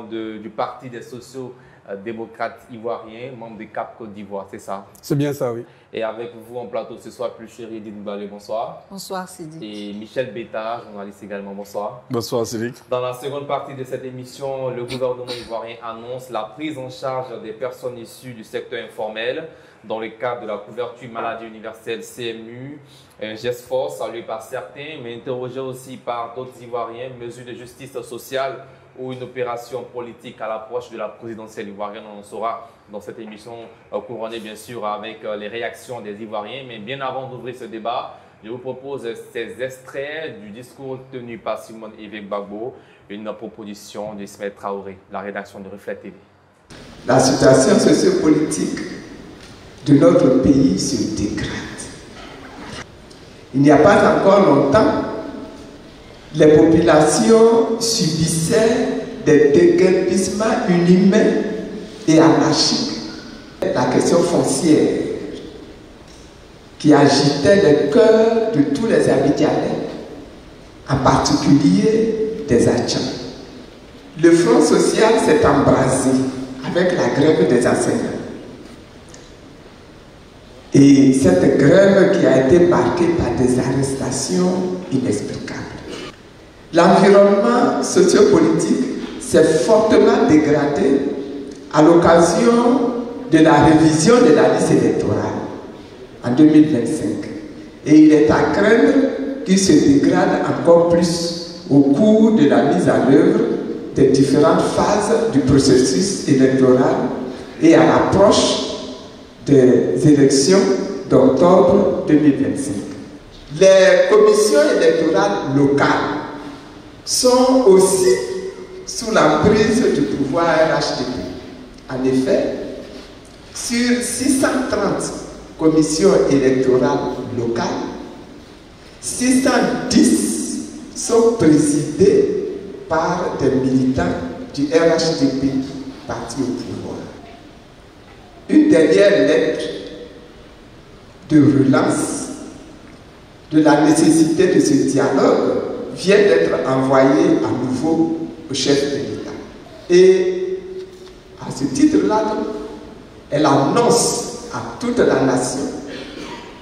du Parti des sociaux-démocrates ivoiriens, membre de CAP Côte d'Ivoire, c'est ça? C'est bien ça, oui. Et avec vous en plateau ce soir, plus chéri Edith Mbale, bonsoir. Bonsoir Sidi. Et Michel Beta, journaliste également, bonsoir. Bonsoir Cédric. Dans la seconde partie de cette émission, le gouvernement ivoirien annonce la prise en charge des personnes issues du secteur informel dans le cadre de la couverture maladie universelle CMU. Un geste fort salué par certains, mais interrogé aussi par d'autres Ivoiriens, mesure de justice sociale ou une opération politique à l'approche de la présidentielle ivoirienne. On en saura dans cette émission couronnée bien sûr avec les réactions des Ivoiriens. Mais bien avant d'ouvrir ce débat, je vous propose ces extraits du discours tenu par Simone Évêque Gbagbo, une proposition d'Ismaël Traoré, la rédaction de Reflet TV. La situation sociopolitique de notre pays se dégrade. Il n'y a pas encore longtemps, les populations subissaient des déguerpissements inhumains et anarchiques. La question foncière qui agitait le cœur de tous les Abidjanais, en particulier des Hachans. Le front social s'est embrasé avec la grève des enseignants. Et cette grève qui a été marquée par des arrestations inexplicables. L'environnement sociopolitique s'est fortement dégradé à l'occasion de la révision de la liste électorale en 2025. Et il est à craindre qu'il se dégrade encore plus au cours de la mise en œuvre des différentes phases du processus électoral et à l'approche des élections d'octobre 2025. Les commissions électorales locales sont aussi sous l'emprise du pouvoir RHDP. En effet, sur 630 commissions électorales locales, 610 sont présidées par des militants du RHDP, parti au pouvoir. Une dernière lettre de relance de la nécessité de ce dialogue vient d'être envoyée à nouveau au chef de l'État. Et à ce titre-là, elle annonce à toute la nation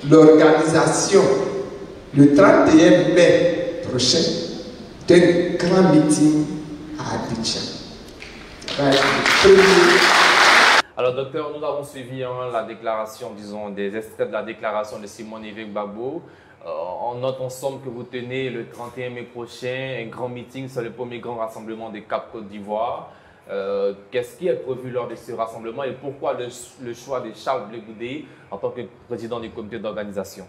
l'organisation le 31 mai prochain d'un grand meeting à Abidjan. Alors, docteur, nous avons suivi la déclaration, disons, des extraits de la déclaration de Simone Évêque Gbagbo. On note en somme que vous tenez le 31 mai prochain un grand meeting sur le premier grand rassemblement de CAP Côte d'Ivoire. Qu'est-ce qui est prévu lors de ce rassemblement et pourquoi le choix de Charles Blé Goudé en tant que président du comité d'organisation?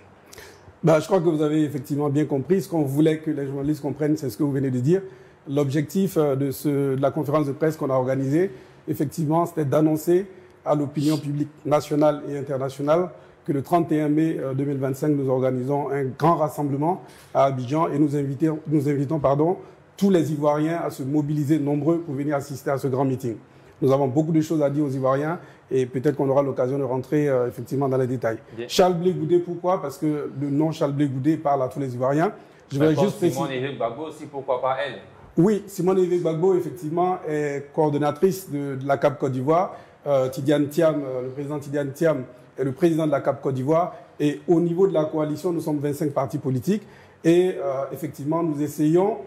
Je crois que vous avez effectivement bien compris. Ce qu'on voulait que les journalistes comprennent, c'est ce que vous venez de dire. L'objectif de la conférence de presse qu'on a organisée, effectivement, c'était d'annoncer à l'opinion publique nationale et internationale que le 31 mai 2025, nous organisons un grand rassemblement à Abidjan et nous invitons tous les Ivoiriens à se mobiliser nombreux pour venir assister à ce grand meeting. Nous avons beaucoup de choses à dire aux Ivoiriens et peut-être qu'on aura l'occasion de rentrer effectivement dans les détails. Bien. Charles Blé Goudé, pourquoi? Parce que le nom Charles Blé Goudé parle à tous les Ivoiriens. Je vais juste préciser. Simone Évêque Gbagbo aussi, pourquoi pas elle? Oui, Simone Évêque Gbagbo, effectivement, est coordonnatrice de la CAP Côte d'Ivoire. Tidiane Thiam, le président Tidiane Thiam, est le président de la CAP Côte d'Ivoire. Et au niveau de la coalition, nous sommes 25 partis politiques. Et effectivement, nous essayons,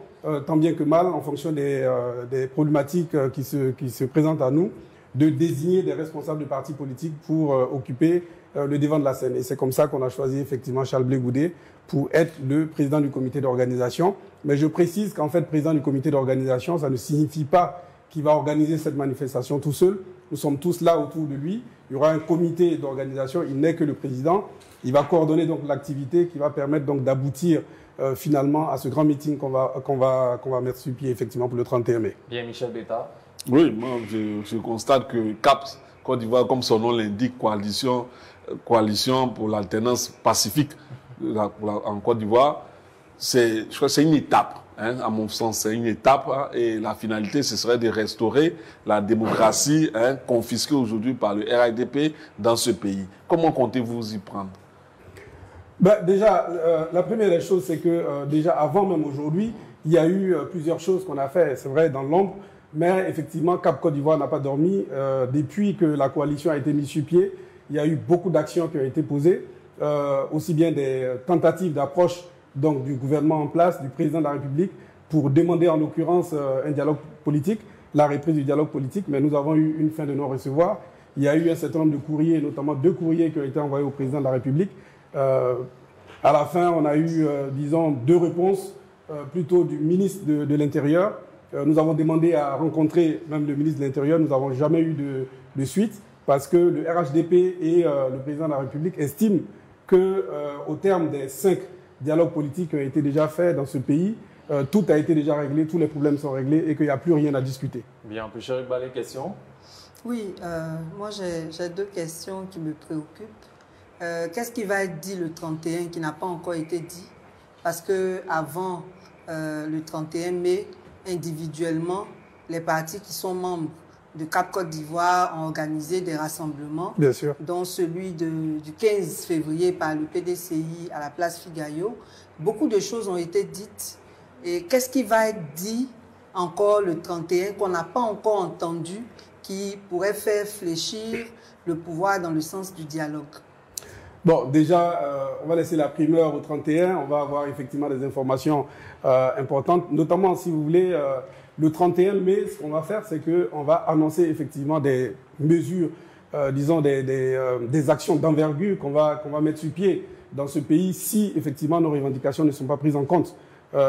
tant bien que mal, en fonction des problématiques qui se présentent à nous, de désigner des responsables de partis politiques pour occuper le devant de la scène. Et c'est comme ça qu'on a choisi effectivement Charles Blé Goudé pour être le président du comité d'organisation. Mais je précise qu'en fait, président du comité d'organisation, ça ne signifie pas qu'il va organiser cette manifestation tout seul. Nous sommes tous là autour de lui. Il y aura un comité d'organisation. Il n'est que le président. Il va coordonner donc l'activité qui va permettre donc d'aboutir finalement à ce grand meeting qu'on va mettre sur pied effectivement pour le 31 mai. Bien, Michel Beta. Oui, moi je constate que CAPS, Côte d'Ivoire, comme son nom l'indique, coalition pour l'alternance pacifique en Côte d'Ivoire, je crois que c'est une étape. À mon sens, c'est une étape et la finalité, ce serait de restaurer la démocratie confisquée aujourd'hui par le RHDP dans ce pays. Comment comptez-vous y prendre? Déjà, la première des choses, c'est que déjà avant même aujourd'hui, il y a eu plusieurs choses qu'on a fait, c'est vrai, dans l'ombre. Mais effectivement, Cap Côte d'Ivoire n'a pas dormi. Depuis que la coalition a été mise sur pied, il y a eu beaucoup d'actions qui ont été posées, aussi bien des tentatives d'approche donc du gouvernement en place, du président de la République, pour demander en l'occurrence un dialogue politique, la reprise du dialogue politique, mais nous avons eu une fin de non-recevoir. Il y a eu un certain nombre de courriers, notamment 2 courriers qui ont été envoyés au président de la République. À la fin, on a eu, disons, 2 réponses, plutôt du ministre de l'Intérieur. Nous avons demandé à rencontrer même le ministre de l'Intérieur. Nous n'avons jamais eu de suite parce que le RHDP et le président de la République estiment qu'au terme des 5 dialogues politiques qui ont été déjà faits dans ce pays, tout a été déjà réglé, tous les problèmes sont réglés et qu'il n'y a plus rien à discuter. Bien, puis Cheikh Balé, question? Oui, moi j'ai 2 questions qui me préoccupent. Qu'est-ce qui va être dit le 31 qui n'a pas encore été dit? Parce qu'avant le 31 mai, individuellement, les partis qui sont membres de Cap Côte d'Ivoire ont organisé des rassemblements, bien sûr, dont celui du 15 février par le PDCI à la place Figayo. Beaucoup de choses ont été dites. Et qu'est-ce qui va être dit encore le 31 qu'on n'a pas encore entendu, qui pourrait faire fléchir le pouvoir dans le sens du dialogue? Bon, déjà, on va laisser la primeur au 31. On va avoir effectivement des informations importantes, notamment, si vous voulez, le 31 mai, ce qu'on va faire, c'est qu'on va annoncer effectivement des mesures, disons des actions d'envergure qu'on va mettre sur pied dans ce pays si effectivement nos revendications ne sont pas prises en compte.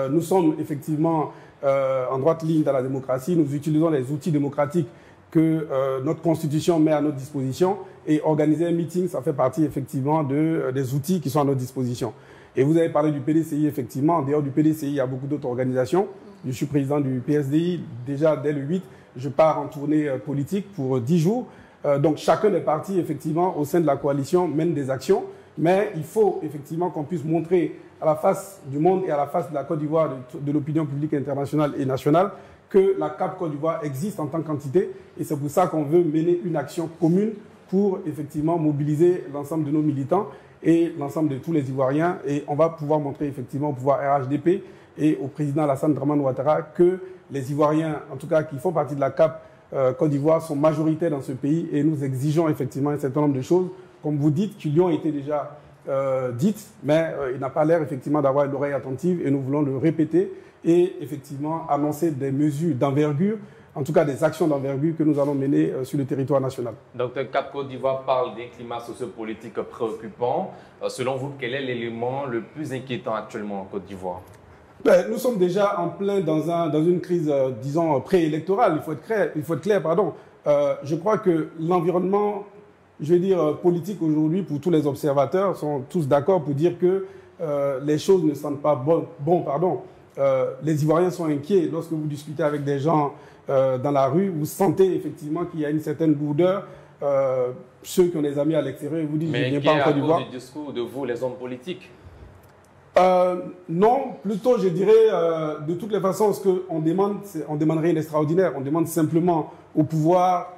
Nous sommes effectivement en droite ligne dans la démocratie. Nous utilisons les outils démocratiques que notre constitution met à notre disposition, et organiser un meeting, ça fait partie effectivement des outils qui sont à notre disposition. Et vous avez parlé du PDCI, effectivement. En dehors du PDCI, il y a beaucoup d'autres organisations. Je suis président du PSDI. Déjà, dès le 8, je pars en tournée politique pour 10 jours. Donc, chacun des partis, effectivement, au sein de la coalition, mène des actions. Mais il faut effectivement qu'on puisse montrer à la face du monde et à la face de la Côte d'Ivoire, de l'opinion publique internationale et nationale, que la CAP Côte d'Ivoire existe en tant qu'entité. Et c'est pour ça qu'on veut mener une action commune pour effectivement mobiliser l'ensemble de nos militants et l'ensemble de tous les Ivoiriens. Et on va pouvoir montrer effectivement au pouvoir RHDP et au président Alassane Dramane Ouattara que les Ivoiriens, en tout cas qui font partie de la CAP Côte d'Ivoire, sont majoritaires dans ce pays, et nous exigeons effectivement un certain nombre de choses, comme vous dites, qui lui ont été déjà dites, mais il n'a pas l'air effectivement d'avoir l'oreille attentive, et nous voulons le répéter et effectivement annoncer des mesures d'envergure, en tout cas des actions d'envergure que nous allons mener sur le territoire national. Docteur, Cap Côte d'Ivoire parle d'un climat sociopolitique préoccupant. Selon vous, quel est l'élément le plus inquiétant actuellement en Côte d'Ivoire? Nous sommes déjà en plein dans une crise, disons, préélectorale. Il faut être clair, pardon. Je crois que l'environnement, je veux dire, politique aujourd'hui, pour tous les observateurs, sont tous d'accord pour dire que les choses ne sentent pas bon. Les Ivoiriens sont inquiets. Lorsque vous discutez avec des gens dans la rue, vous sentez effectivement qu'il y a une certaine lourdeur. Ceux qui ont des amis à l'extérieur, vous disent, je ne viens pas en Côte d'Ivoire. Mais du discours de vous, les hommes politiques? Non, plutôt je dirais, de toutes les façons, ce qu'on demande, on ne demande rien d'extraordinaire. On demande simplement au pouvoir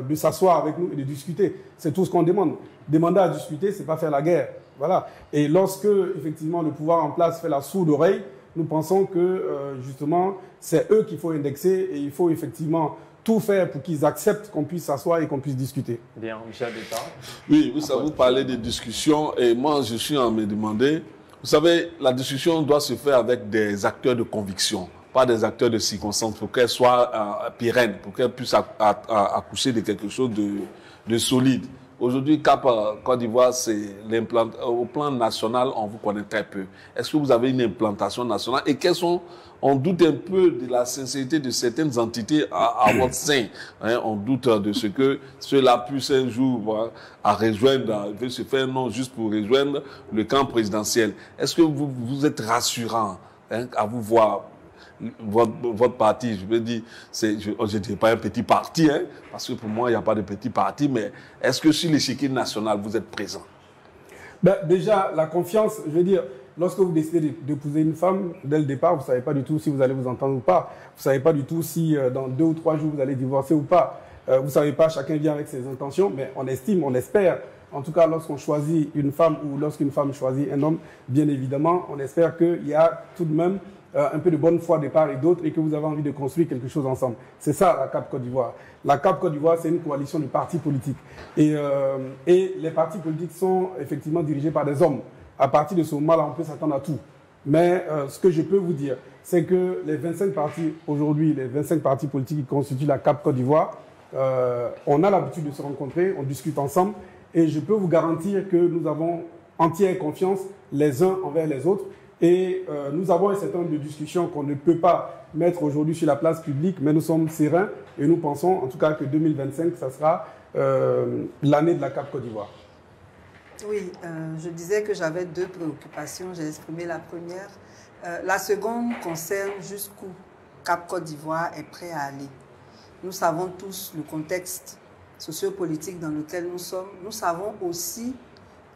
de s'asseoir avec nous et de discuter. C'est tout ce qu'on demande. Demander à discuter, ce n'est pas faire la guerre. Voilà. Et lorsque, effectivement, le pouvoir en place fait la sourde oreille, nous pensons que, justement, c'est eux qu'il faut indexer, et il faut effectivement tout faire pour qu'ils acceptent qu'on puisse s'asseoir et qu'on puisse discuter. Bien, Michel Détat. Oui, vous parlez de discussion, et moi, je suis en me demander, vous savez, la discussion doit se faire avec des acteurs de conviction, pas des acteurs de circonstance, pour qu'elle soit pérenne, pour qu'elle puisse accoucher de quelque chose de solide. Aujourd'hui, Cap Côte d'Ivoire, c'est au plan national, on vous connaît très peu. Est-ce que vous avez une implantation nationale? Et on doute un peu de la sincérité de certaines entités à votre sein. Hein, on doute de ce que cela puisse un jour rejoindre, se faire non juste pour rejoindre le camp présidentiel. Est-ce que vous êtes rassurant, hein, à vous voir? Votre parti, je veux dire, je ne dirais pas un petit parti, hein, parce que pour moi, il n'y a pas de petit parti, mais est-ce que sur l'échiquier national, vous êtes présent? Déjà, la confiance, je veux dire, lorsque vous décidez d'épouser une femme, dès le départ, vous ne savez pas du tout si vous allez vous entendre ou pas. Vous ne savez pas du tout si dans 2 ou 3 jours, vous allez divorcer ou pas. Vous ne savez pas, chacun vient avec ses intentions, mais on estime, on espère. En tout cas, lorsqu'on choisit une femme ou lorsqu'une femme choisit un homme, bien évidemment, on espère qu'il y a tout de même un peu de bonne foi de part et d'autre et que vous avez envie de construire quelque chose ensemble. C'est ça la CAP Côte d'Ivoire. La CAP Côte d'Ivoire, c'est une coalition de partis politiques. Et les partis politiques sont effectivement dirigés par des hommes. À partir de ce moment-là, on peut s'attendre à tout. Mais ce que je peux vous dire, c'est que les 25 partis, aujourd'hui, les 25 partis politiques qui constituent la CAP Côte d'Ivoire, on a l'habitude de se rencontrer, on discute ensemble et je peux vous garantir que nous avons entière confiance les uns envers les autres et nous avons un certain nombre de discussions qu'on ne peut pas mettre aujourd'hui sur la place publique, mais nous sommes sereins et nous pensons en tout cas que 2025, ça sera l'année de la CAP Côte d'Ivoire. Oui, je disais que j'avais deux préoccupations. J'ai exprimé la première. La seconde concerne jusqu'où CAP Côte d'Ivoire est prêt à aller. Nous savons tous le contexte sociopolitique dans lequel nous sommes. Nous savons aussi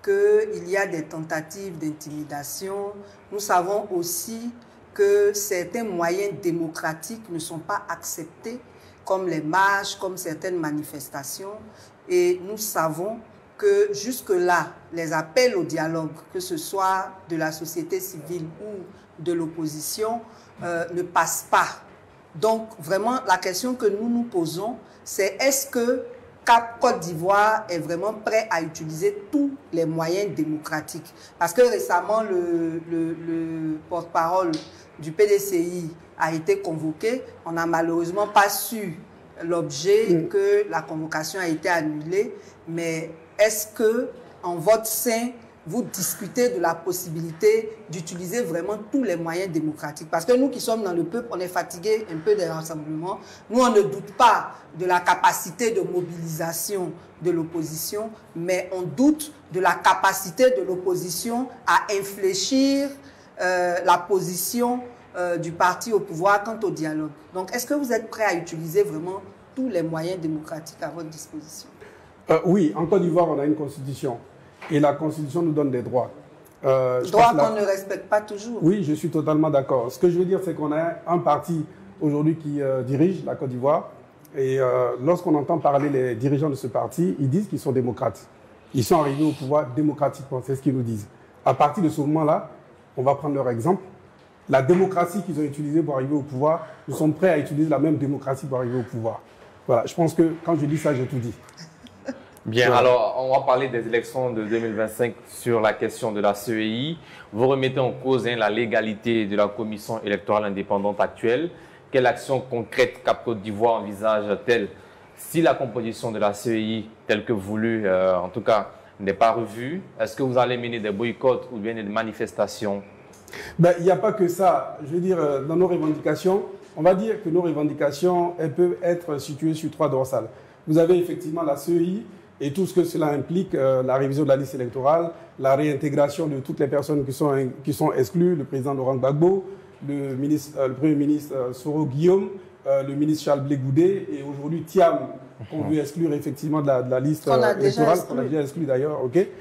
qu'il y a des tentatives d'intimidation. Nous savons aussi que certains moyens démocratiques ne sont pas acceptés, comme les marches, comme certaines manifestations. Et nous savons que jusque-là, les appels au dialogue, que ce soit de la société civile ou de l'opposition, ne passent pas. Donc, vraiment, la question que nous nous posons, c'est est-ce que CAP Côte d'Ivoire est vraiment prêt à utiliser tous les moyens démocratiques? Parce que récemment, le porte-parole du PDCI a été convoqué. On n'a malheureusement pas su l'objet, que la convocation a été annulée. Mais est-ce que, en votre sein, vous discutez de la possibilité d'utiliser vraiment tous les moyens démocratiques? Parce que nous qui sommes dans le peuple, on est fatigués un peu des rassemblements. Nous, on ne doute pas de la capacité de mobilisation de l'opposition, mais on doute de la capacité de l'opposition à infléchir la position du parti au pouvoir quant au dialogue. Donc, est-ce que vous êtes prêt à utiliser vraiment tous les moyens démocratiques à votre disposition? Oui, en Côte d'Ivoire, on a une constitution. Et la Constitution nous donne des droits. Droits qu'on ne respecte pas toujours. Oui, je suis totalement d'accord. Ce que je veux dire, c'est qu'on a un parti aujourd'hui qui dirige la Côte d'Ivoire. Et lorsqu'on entend parler les dirigeants de ce parti, ils disent qu'ils sont démocrates. Ils sont arrivés au pouvoir démocratiquement, c'est ce qu'ils nous disent. À partir de ce moment-là, on va prendre leur exemple. La démocratie qu'ils ont utilisée pour arriver au pouvoir, nous sommes prêts à utiliser la même démocratie pour arriver au pouvoir. Voilà, je pense que quand je dis ça, j'ai tout dit. Bien, alors on va parler des élections de 2025 sur la question de la CEI. Vous remettez en cause la légalité de la commission électorale indépendante actuelle. Quelle action concrète CAP Côte d'Ivoire envisage-t-elle si la composition de la CEI, telle que voulue, en tout cas, n'est pas revue? Est-ce que vous allez mener des boycotts ou bien des manifestations? Il n'y a pas que ça. Je veux dire, dans nos revendications, on va dire que nos revendications, elles peuvent être situées sur 3 dorsales. Vous avez effectivement la CEI, et tout ce que cela implique, la révision de la liste électorale, la réintégration de toutes les personnes qui sont exclues, le président Laurent Gbagbo, le Premier ministre Soro Guillaume, le ministre Charles Blé Goudé, et aujourd'hui Thiam, qu'on veut exclure effectivement de la liste électorale, qu'on a déjà exclu d'ailleurs. Okay.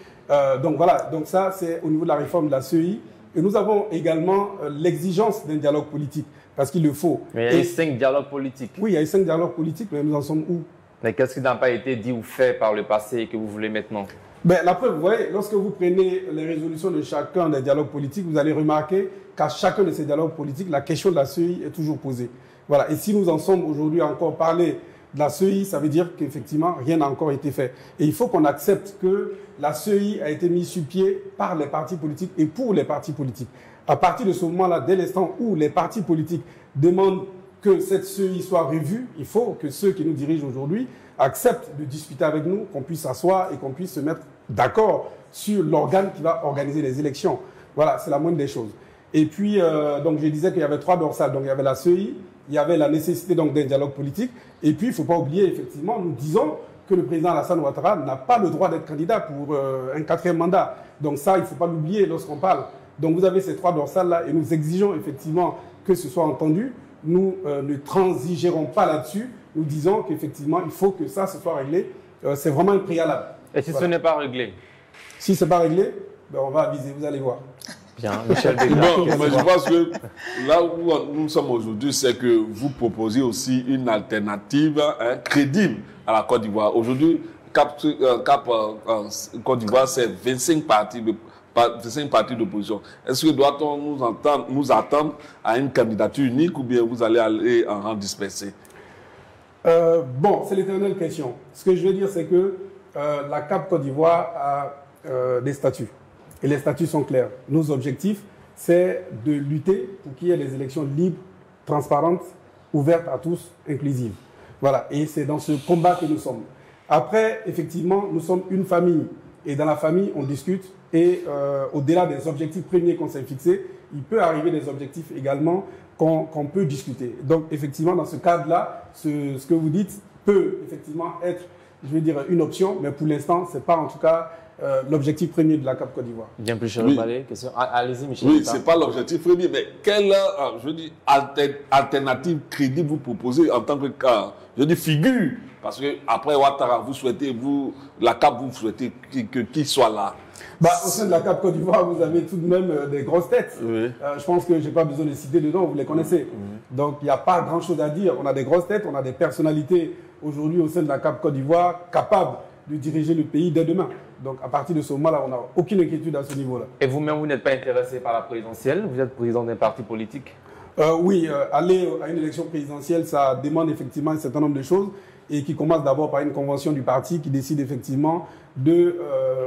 Donc voilà, donc ça c'est au niveau de la réforme de la CEI. Et nous avons également l'exigence d'un dialogue politique, parce qu'il le faut. Mais il y a eu 5 dialogues politiques. Oui, il y a eu 5 dialogues politiques, mais nous en sommes où? Mais qu'est-ce qui n'a pas été dit ou fait par le passé et que vous voulez maintenant? La preuve, vous voyez, lorsque vous prenez les résolutions de chacun des dialogues politiques, vous allez remarquer qu'à chacun de ces dialogues politiques, la question de la CEI est toujours posée. Voilà. Et si nous en sommes aujourd'hui à encore parler de la CEI, ça veut dire qu'effectivement, rien n'a encore été fait. Et il faut qu'on accepte que la CEI a été mise sur pied par les partis politiques et pour les partis politiques. À partir de ce moment-là, dès l'instant où les partis politiques demandent que cette CEI soit revue, il faut que ceux qui nous dirigent aujourd'hui acceptent de discuter avec nous, qu'on puisse s'asseoir et qu'on puisse se mettre d'accord sur l'organe qui va organiser les élections. Voilà, c'est la moindre des choses. Et puis, donc je disais qu'il y avait 3 dorsales. Donc il y avait la CEI, il y avait la nécessité donc d'un dialogue politique. Et puis, il ne faut pas oublier, effectivement, nous disons que le président Alassane Ouattara n'a pas le droit d'être candidat pour un 4e mandat. Donc ça, il ne faut pas l'oublier lorsqu'on parle. Donc vous avez ces 3 dorsales-là et nous exigeons effectivement que ce soit entendu. Nous ne transigerons pas là-dessus. Nous disons qu'effectivement, il faut que ça se soit réglé. C'est vraiment un préalable. Et si ce n'est pas réglé? Si ce n'est pas réglé, on va aviser, vous allez voir. Bien, Michel Béguin. Mais je pense que là où nous sommes aujourd'hui, c'est que vous proposez aussi une alternative crédible à la Côte d'Ivoire. Aujourd'hui, Côte d'Ivoire, c'est 25 partis c'est une partie d'opposition. Est-ce que doit-on nous attendre à une candidature unique ou bien vous allez aller en rang dispersé? Bon, c'est l'éternelle question. Ce que je veux dire, c'est que la CAP Côte d'Ivoire a des statuts. Et les statuts sont clairs. Nos objectifs, c'est de lutter pour qu'il y ait des élections libres, transparentes, ouvertes à tous, inclusives. Voilà. Et c'est dans ce combat que nous sommes. Après, effectivement, nous sommes une famille. Et dans la famille, on discute. Et au-delà des objectifs premiers qu'on s'est fixés, il peut arriver des objectifs également qu'on peut discuter. Donc, effectivement, dans ce cadre-là, ce que vous dites peut effectivement être, je vais dire, une option, mais pour l'instant, ce n'est pas en tout cas l'objectif premier de la CAP Côte d'Ivoire. Bien plus cher, question. Allez-y, Michel. Oui, ce n'est pas l'objectif premier, mais quelle alternative crédible vous proposez en tant que figure? Parce que après Ouattara, la CAP, vous souhaitez qu'il soit là. Au sein de la CAP Côte d'Ivoire, vous avez tout de même des grosses têtes. Oui. Je pense que je n'ai pas besoin de citer dedans, vous les connaissez. Donc, il n'y a pas grand-chose à dire. On a des grosses têtes, on a des personnalités aujourd'hui au sein de la CAP Côte d'Ivoire capables de diriger le pays dès demain. Donc, à partir de ce moment-là, on n'a aucune inquiétude à ce niveau-là. Et vous-même, vous n'êtes pas intéressé par la présidentielle? Vous êtes président d'un parti politique? Oui, aller à une élection présidentielle, ça demande effectivement un certain nombre de choses et qui commence d'abord par une convention du parti qui décide effectivement de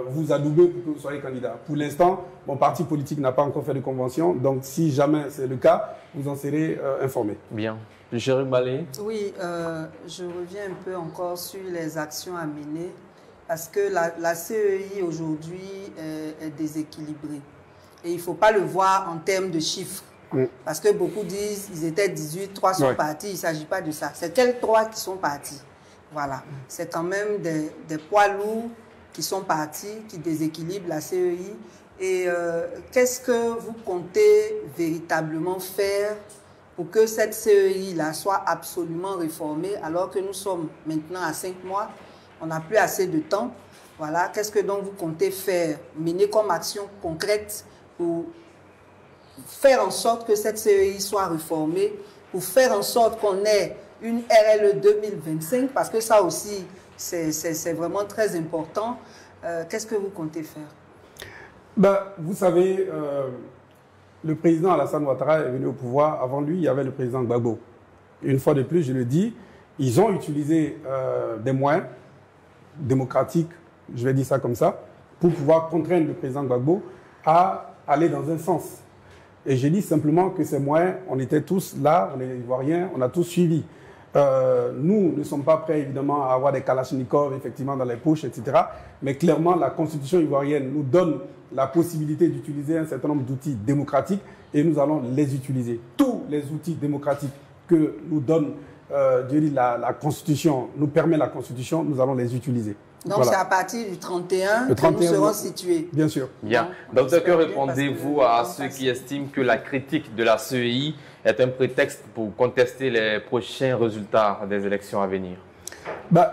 vous adouber pour que vous soyez candidat. Pour l'instant, mon parti politique n'a pas encore fait de convention, donc si jamais c'est le cas, vous en serez informé. Bien. Chéri Balé. Oui, je reviens un peu encore sur les actions à mener, parce que la CEI aujourd'hui est déséquilibrée. Et il ne faut pas le voir en termes de chiffres. Parce que beaucoup disent qu'ils étaient 18, 3 sont partis. Il ne s'agit pas de ça. C'est quels 3 qui sont partis? Voilà. C'est quand même des poids lourds qui sont partis, qui déséquilibrent la CEI. Et qu'est-ce que vous comptez véritablement faire pour que cette CEI-là soit absolument réformée, alors que nous sommes maintenant à 5 mois, on n'a plus assez de temps. Voilà. Qu'est-ce que donc vous comptez faire, mener comme action concrète pour faire en sorte que cette CEI soit réformée, pour faire en sorte qu'on ait une RLE 2025, parce que ça aussi, c'est vraiment très important. Qu'est-ce que vous comptez faire? Vous savez, le président Alassane Ouattara est venu au pouvoir. Avant lui, il y avait le président Gbagbo. Une fois de plus, je le dis, ils ont utilisé des moyens démocratiques, je vais dire ça comme ça, pour pouvoir contraindre le président Gbagbo à aller dans un sens. Et j'ai dit simplement que ces moyens, on était tous là, on est Ivoiriens, on a tous suivi. Nous ne sommes pas prêts, évidemment, à avoir des kalachnikovs, effectivement, dans les poches, etc. Mais clairement, la Constitution ivoirienne nous donne la possibilité d'utiliser un certain nombre d'outils démocratiques et nous allons les utiliser. Tous les outils démocratiques que nous donne la Constitution, nous permet la Constitution, nous allons les utiliser. Donc, voilà. C'est à partir du 31 que nous serons situés. Bien sûr. Bien. Donc, que répondez-vous à ceux qui estiment que la critique de la CEI est un prétexte pour contester les prochains résultats des élections à venir?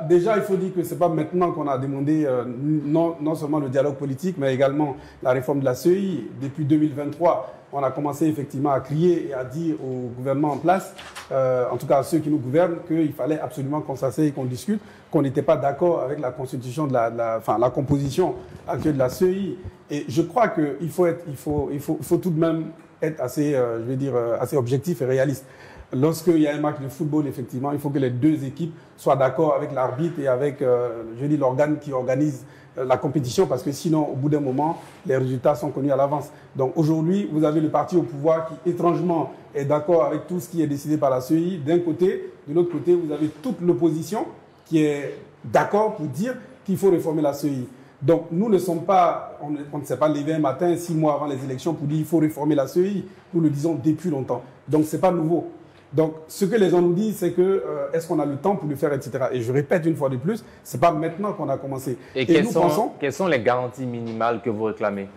Déjà, il faut dire que ce n'est pas maintenant qu'on a demandé non seulement le dialogue politique, mais également la réforme de la CEI. Depuis 2023, on a commencé effectivement à crier et à dire au gouvernement en place, en tout cas à ceux qui nous gouvernent, qu'il fallait absolument qu'on s'asseye et qu'on discute, qu'on n'était pas d'accord avec la constitution de la composition actuelle de la CEI. Et je crois qu'il faut tout de même être assez, assez objectif et réaliste. Lorsqu'il y a un match de football, effectivement, il faut que les deux équipes soient d'accord avec l'arbitre et avec l'organe qui organise la compétition, parce que sinon, au bout d'un moment, les résultats sont connus à l'avance. Donc aujourd'hui, vous avez le parti au pouvoir qui, étrangement, est d'accord avec tout ce qui est décidé par la CEI d'un côté. De l'autre côté, vous avez toute l'opposition qui est d'accord pour dire qu'il faut réformer la CEI. Donc nous ne sommes pas, on ne s'est pas levé un matin, 6 mois avant les élections, pour dire qu'il faut réformer la CEI. Nous le disons depuis longtemps. Donc ce n'est pas nouveau. Donc, ce que les gens nous disent, c'est que est-ce qu'on a le temps pour le faire, etc. Et je répète une fois de plus, ce n'est pas maintenant qu'on a commencé. Et quelles sont les garanties minimales que vous réclamez?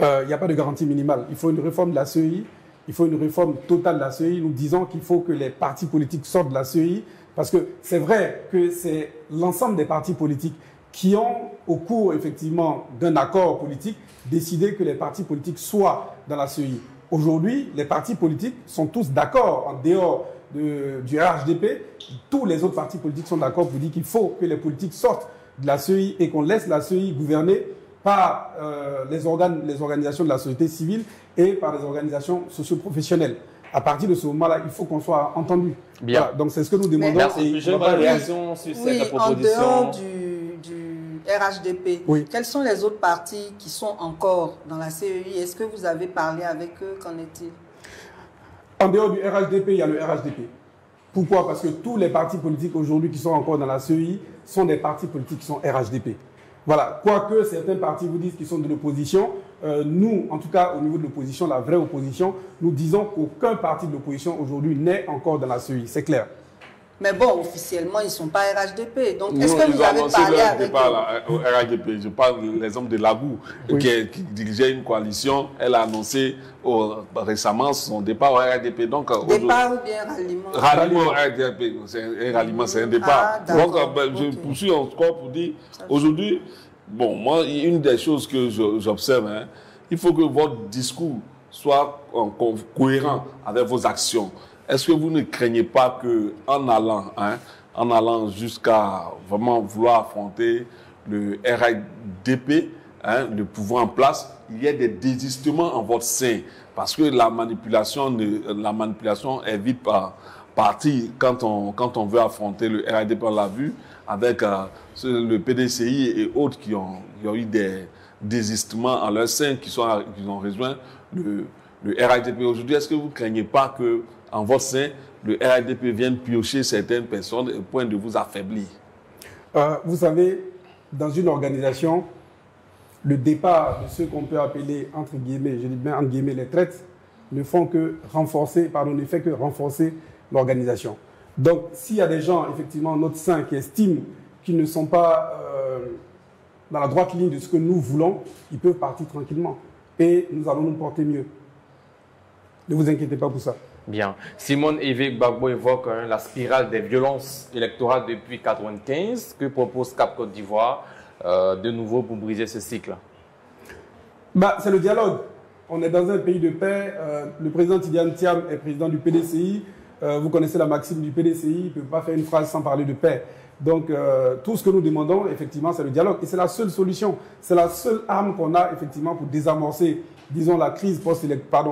Il n'y a pas de garantie minimale. Il faut une réforme de la CEI, il faut une réforme totale de la CEI. Nous disons qu'il faut que les partis politiques sortent de la CEI, parce que c'est vrai que c'est l'ensemble des partis politiques qui ont, au cours effectivement d'un accord politique, décidé que les partis politiques soient dans la CEI. Aujourd'hui, les partis politiques sont tous d'accord, en dehors du RHDP. Tous les autres partis politiques sont d'accord pour dire qu'il faut que les politiques sortent de la CEI et qu'on laisse la CEI gouverner par les organisations de la société civile et par les organisations socio-professionnelles. À partir de ce moment-là, il faut qu'on soit entendu. Bien. Voilà, donc c'est ce que nous demandons. Merci. Je pas de réaction sur cette proposition. En dehors du RHDP, oui. Quels sont les autres partis qui sont encore dans la CEI? Est-ce que vous avez parlé avec eux? Qu'en est-il? En dehors du RHDP, il y a le RHDP. Pourquoi? Parce que tous les partis politiques aujourd'hui qui sont encore dans la CEI sont des partis politiques qui sont RHDP. Voilà. Quoique certains partis vous disent qu'ils sont de l'opposition, nous, en tout cas au niveau de l'opposition, la vraie opposition, nous disons qu'aucun parti de l'opposition aujourd'hui n'est encore dans la CEI. C'est clair. Mais bon, officiellement, ils ne sont pas RHDP. Donc, est-ce que vous avez parlé avec eux? Au RHDP, je parle de l'exemple de Lagou, oui. qui dirigeait une coalition. Elle a annoncé récemment son départ au RHDP. Donc, départ ou bien ralliement? Ralliement au RHDP. C'est un ralliement, c'est un départ. Donc, je poursuis encore pour dire, aujourd'hui, bon, moi, une des choses que j'observe, hein, il faut que votre discours soit cohérent avec vos actions. Est-ce que vous ne craignez pas qu'en allant jusqu'à vraiment vouloir affronter le RHDP, le pouvoir en place, il y ait des désistements en votre sein? Parce que la manipulation est vite partie quand on veut affronter le RHDP, on l'a vu, avec le PDCI et autres qui ont eu des désistements en leur sein, qui ont rejoint le RHDP. Aujourd'hui, est-ce que vous ne craignez pas que en votre sein, le RHDP vienne piocher certaines personnes au point de vous affaiblir? Vous savez, dans une organisation, le départ de ceux qu'on peut appeler, entre guillemets, je dis bien entre guillemets, les traites, ne fait que renforcer l'organisation. Donc, s'il y a des gens, effectivement, notre sein, qui estiment qu'ils ne sont pas dans la droite ligne de ce que nous voulons, ils peuvent partir tranquillement. Et nous allons nous porter mieux. Ne vous inquiétez pas pour ça. Bien. Simone Évêque Gbagbo évoque la spirale des violences électorales depuis 1995. Que propose Cap Côte d'Ivoire de nouveau pour briser ce cycle? C'est le dialogue. On est dans un pays de paix. Le président Tidiane Thiam est président du PDCI. Vous connaissez la maxime du PDCI. Il ne peut pas faire une phrase sans parler de paix. Donc, tout ce que nous demandons, effectivement, c'est le dialogue. Et c'est la seule solution. C'est la seule arme qu'on a, effectivement, pour désamorcer, disons, la crise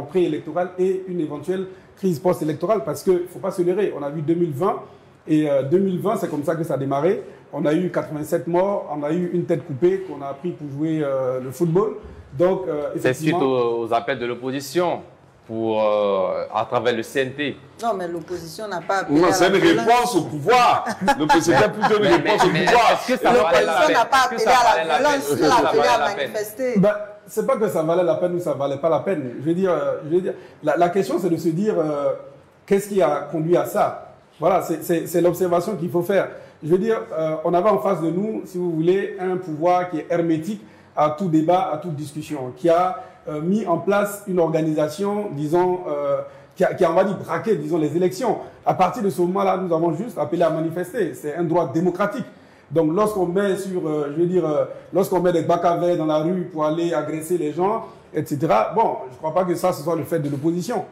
préélectorale et une éventuelle crise post-électorale, parce qu'il ne faut pas se leurrer. On a vu 2020, et 2020, c'est comme ça que ça a démarré. On a eu 87 morts, on a eu une tête coupée qu'on a pris pour jouer le football. Donc, c'est suite aux appels de l'opposition à travers le CNT. Non, mais l'opposition n'a pas appelé. Non, c'est une réponse au pouvoir. C'était plutôt une réponse au pouvoir. L'opposition n'a pas appelé à la violence, elle a appelé à manifester. C'est pas que ça valait la peine ou ça valait pas la peine. Je veux dire, la question c'est de se dire qu'est-ce qui a conduit à ça. Voilà, c'est l'observation qu'il faut faire. Je veux dire, on avait en face de nous, si vous voulez, un pouvoir qui est hermétique à tout débat, à toute discussion, qui a mis en place une organisation, disons, qui a, on va dire, braqué, disons, les élections. À partir de ce moment-là, nous avons juste appelé à manifester. C'est un droit démocratique. Donc, lorsqu'on met lorsqu'on met des bacs à verre dans la rue pour aller agresser les gens, etc., bon, je ne crois pas que ça, ce soit le fait de l'opposition.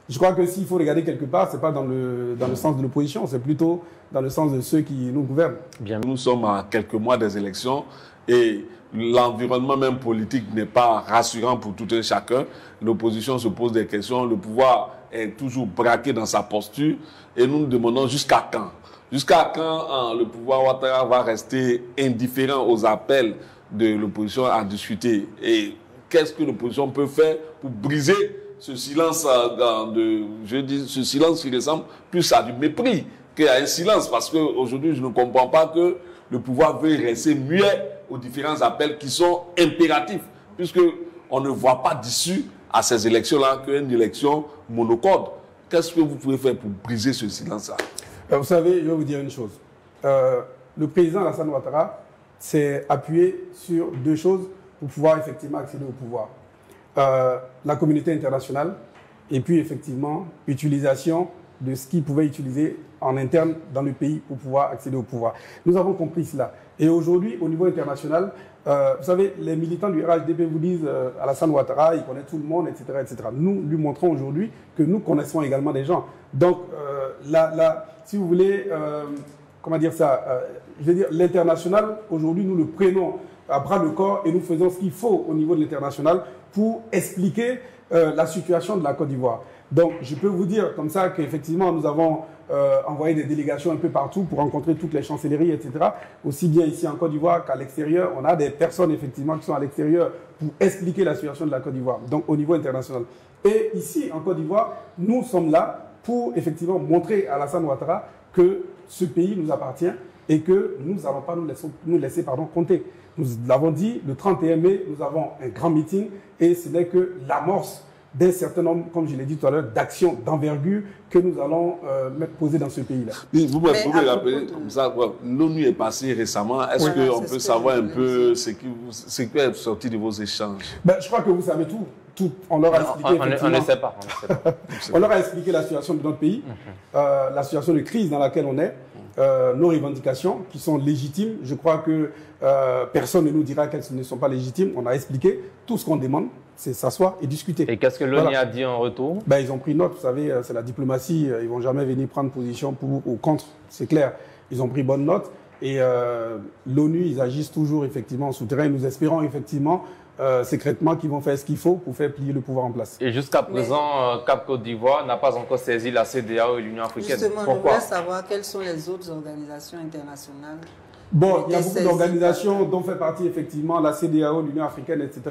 Je crois que s'il faut regarder quelque part, ce n'est pas dans le sens de l'opposition, c'est plutôt dans le sens de ceux qui nous gouvernent. Bien, nous sommes à quelques mois des élections et l'environnement même politique n'est pas rassurant pour tout un chacun. L'opposition se pose des questions, le pouvoir est toujours braqué dans sa posture et nous nous demandons jusqu'à quand? Jusqu'à quand le pouvoir Ouattara va rester indifférent aux appels de l'opposition à discuter? Et qu'est-ce que l'opposition peut faire pour briser ce silence ce silence qui ressemble plus à du mépris qu'à un silence? Parce qu'aujourd'hui, je ne comprends pas que le pouvoir veuille rester muet aux différents appels qui sont impératifs, puisqu'on ne voit pas d'issue à ces élections-là qu'une élection monocorde. Qu'est-ce que vous pouvez faire pour briser ce silence-là? Vous savez, je vais vous dire une chose. Le président Alassane Ouattara s'est appuyé sur deux choses pour pouvoir effectivement accéder au pouvoir. La communauté internationale et puis effectivement l'utilisation de ce qu'il pouvait utiliser en interne dans le pays pour pouvoir accéder au pouvoir. Nous avons compris cela. Et aujourd'hui, au niveau international, vous savez, les militants du RHDP vous disent Alassane Ouattara, il connaît tout le monde, etc., etc. Nous lui montrons aujourd'hui que nous connaissons également des gens. Donc, si vous voulez, comment dire ça, je veux dire, l'international, aujourd'hui, nous le prenons à bras le corps et nous faisons ce qu'il faut au niveau de l'international pour expliquer la situation de la Côte d'Ivoire. Donc, je peux vous dire comme ça qu'effectivement, nous avons envoyé des délégations un peu partout pour rencontrer toutes les chancelleries, etc. Aussi bien ici en Côte d'Ivoire qu'à l'extérieur. On a des personnes, effectivement, qui sont à l'extérieur pour expliquer la situation de la Côte d'Ivoire, donc au niveau international. Et ici, en Côte d'Ivoire, nous sommes là pour, effectivement, montrer à Alassane Ouattara que ce pays nous appartient et que nous n'allons pas nous laisser compter. Nous l'avons dit, le 31 mai, nous avons un grand meeting et ce n'est que l'amorce d'un certain nombre, comme je l'ai dit tout à l'heure, d'actions d'envergure que nous allons poser dans ce pays-là. Vous pouvez rappeler comme ça, l'ONU est passée récemment. Est-ce qu'on peut savoir un peu ce qui est sorti de vos échanges? Je crois que vous savez tout. On leur a expliqué. On ne sait pas. On leur a expliqué la situation de notre pays, la situation de crise dans laquelle on est, nos revendications qui sont légitimes. Je crois que personne ne nous dira qu'elles ne sont pas légitimes. On a expliqué tout ce qu'on demande, c'est s'asseoir et discuter. Et qu'est-ce que l'ONU a dit en retour? Ils ont pris note, vous savez, c'est la diplomatie. Ils ne vont jamais venir prendre position pour ou contre, c'est clair. Ils ont pris bonne note. Et l'ONU, ils agissent toujours effectivement en souterrain. Nous espérons effectivement secrètement qu'ils vont faire ce qu'il faut pour faire plier le pouvoir en place. Et jusqu'à présent, Cap Côte d'Ivoire n'a pas encore saisi la CEDEAO et l'Union africaine. Justement, pourquoi? je voudrais savoir quelles sont les autres organisations internationales. Bon, il y a beaucoup d'organisations dont fait partie effectivement la CEDEAO, l'Union africaine, etc.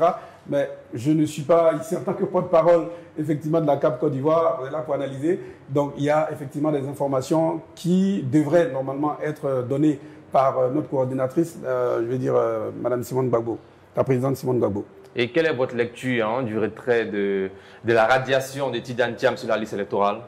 Mais je ne suis pas ici en tant que porte-parole effectivement de la CAP Côte d'Ivoire. On est là pour analyser. Donc il y a effectivement des informations qui devraient normalement être données par notre coordinatrice, je veux dire Madame Simone Gbagbo, la présidente Simone Gbagbo. Et quelle est votre lecture du retrait de la radiation de Tidiane Thiam sur la liste électorale?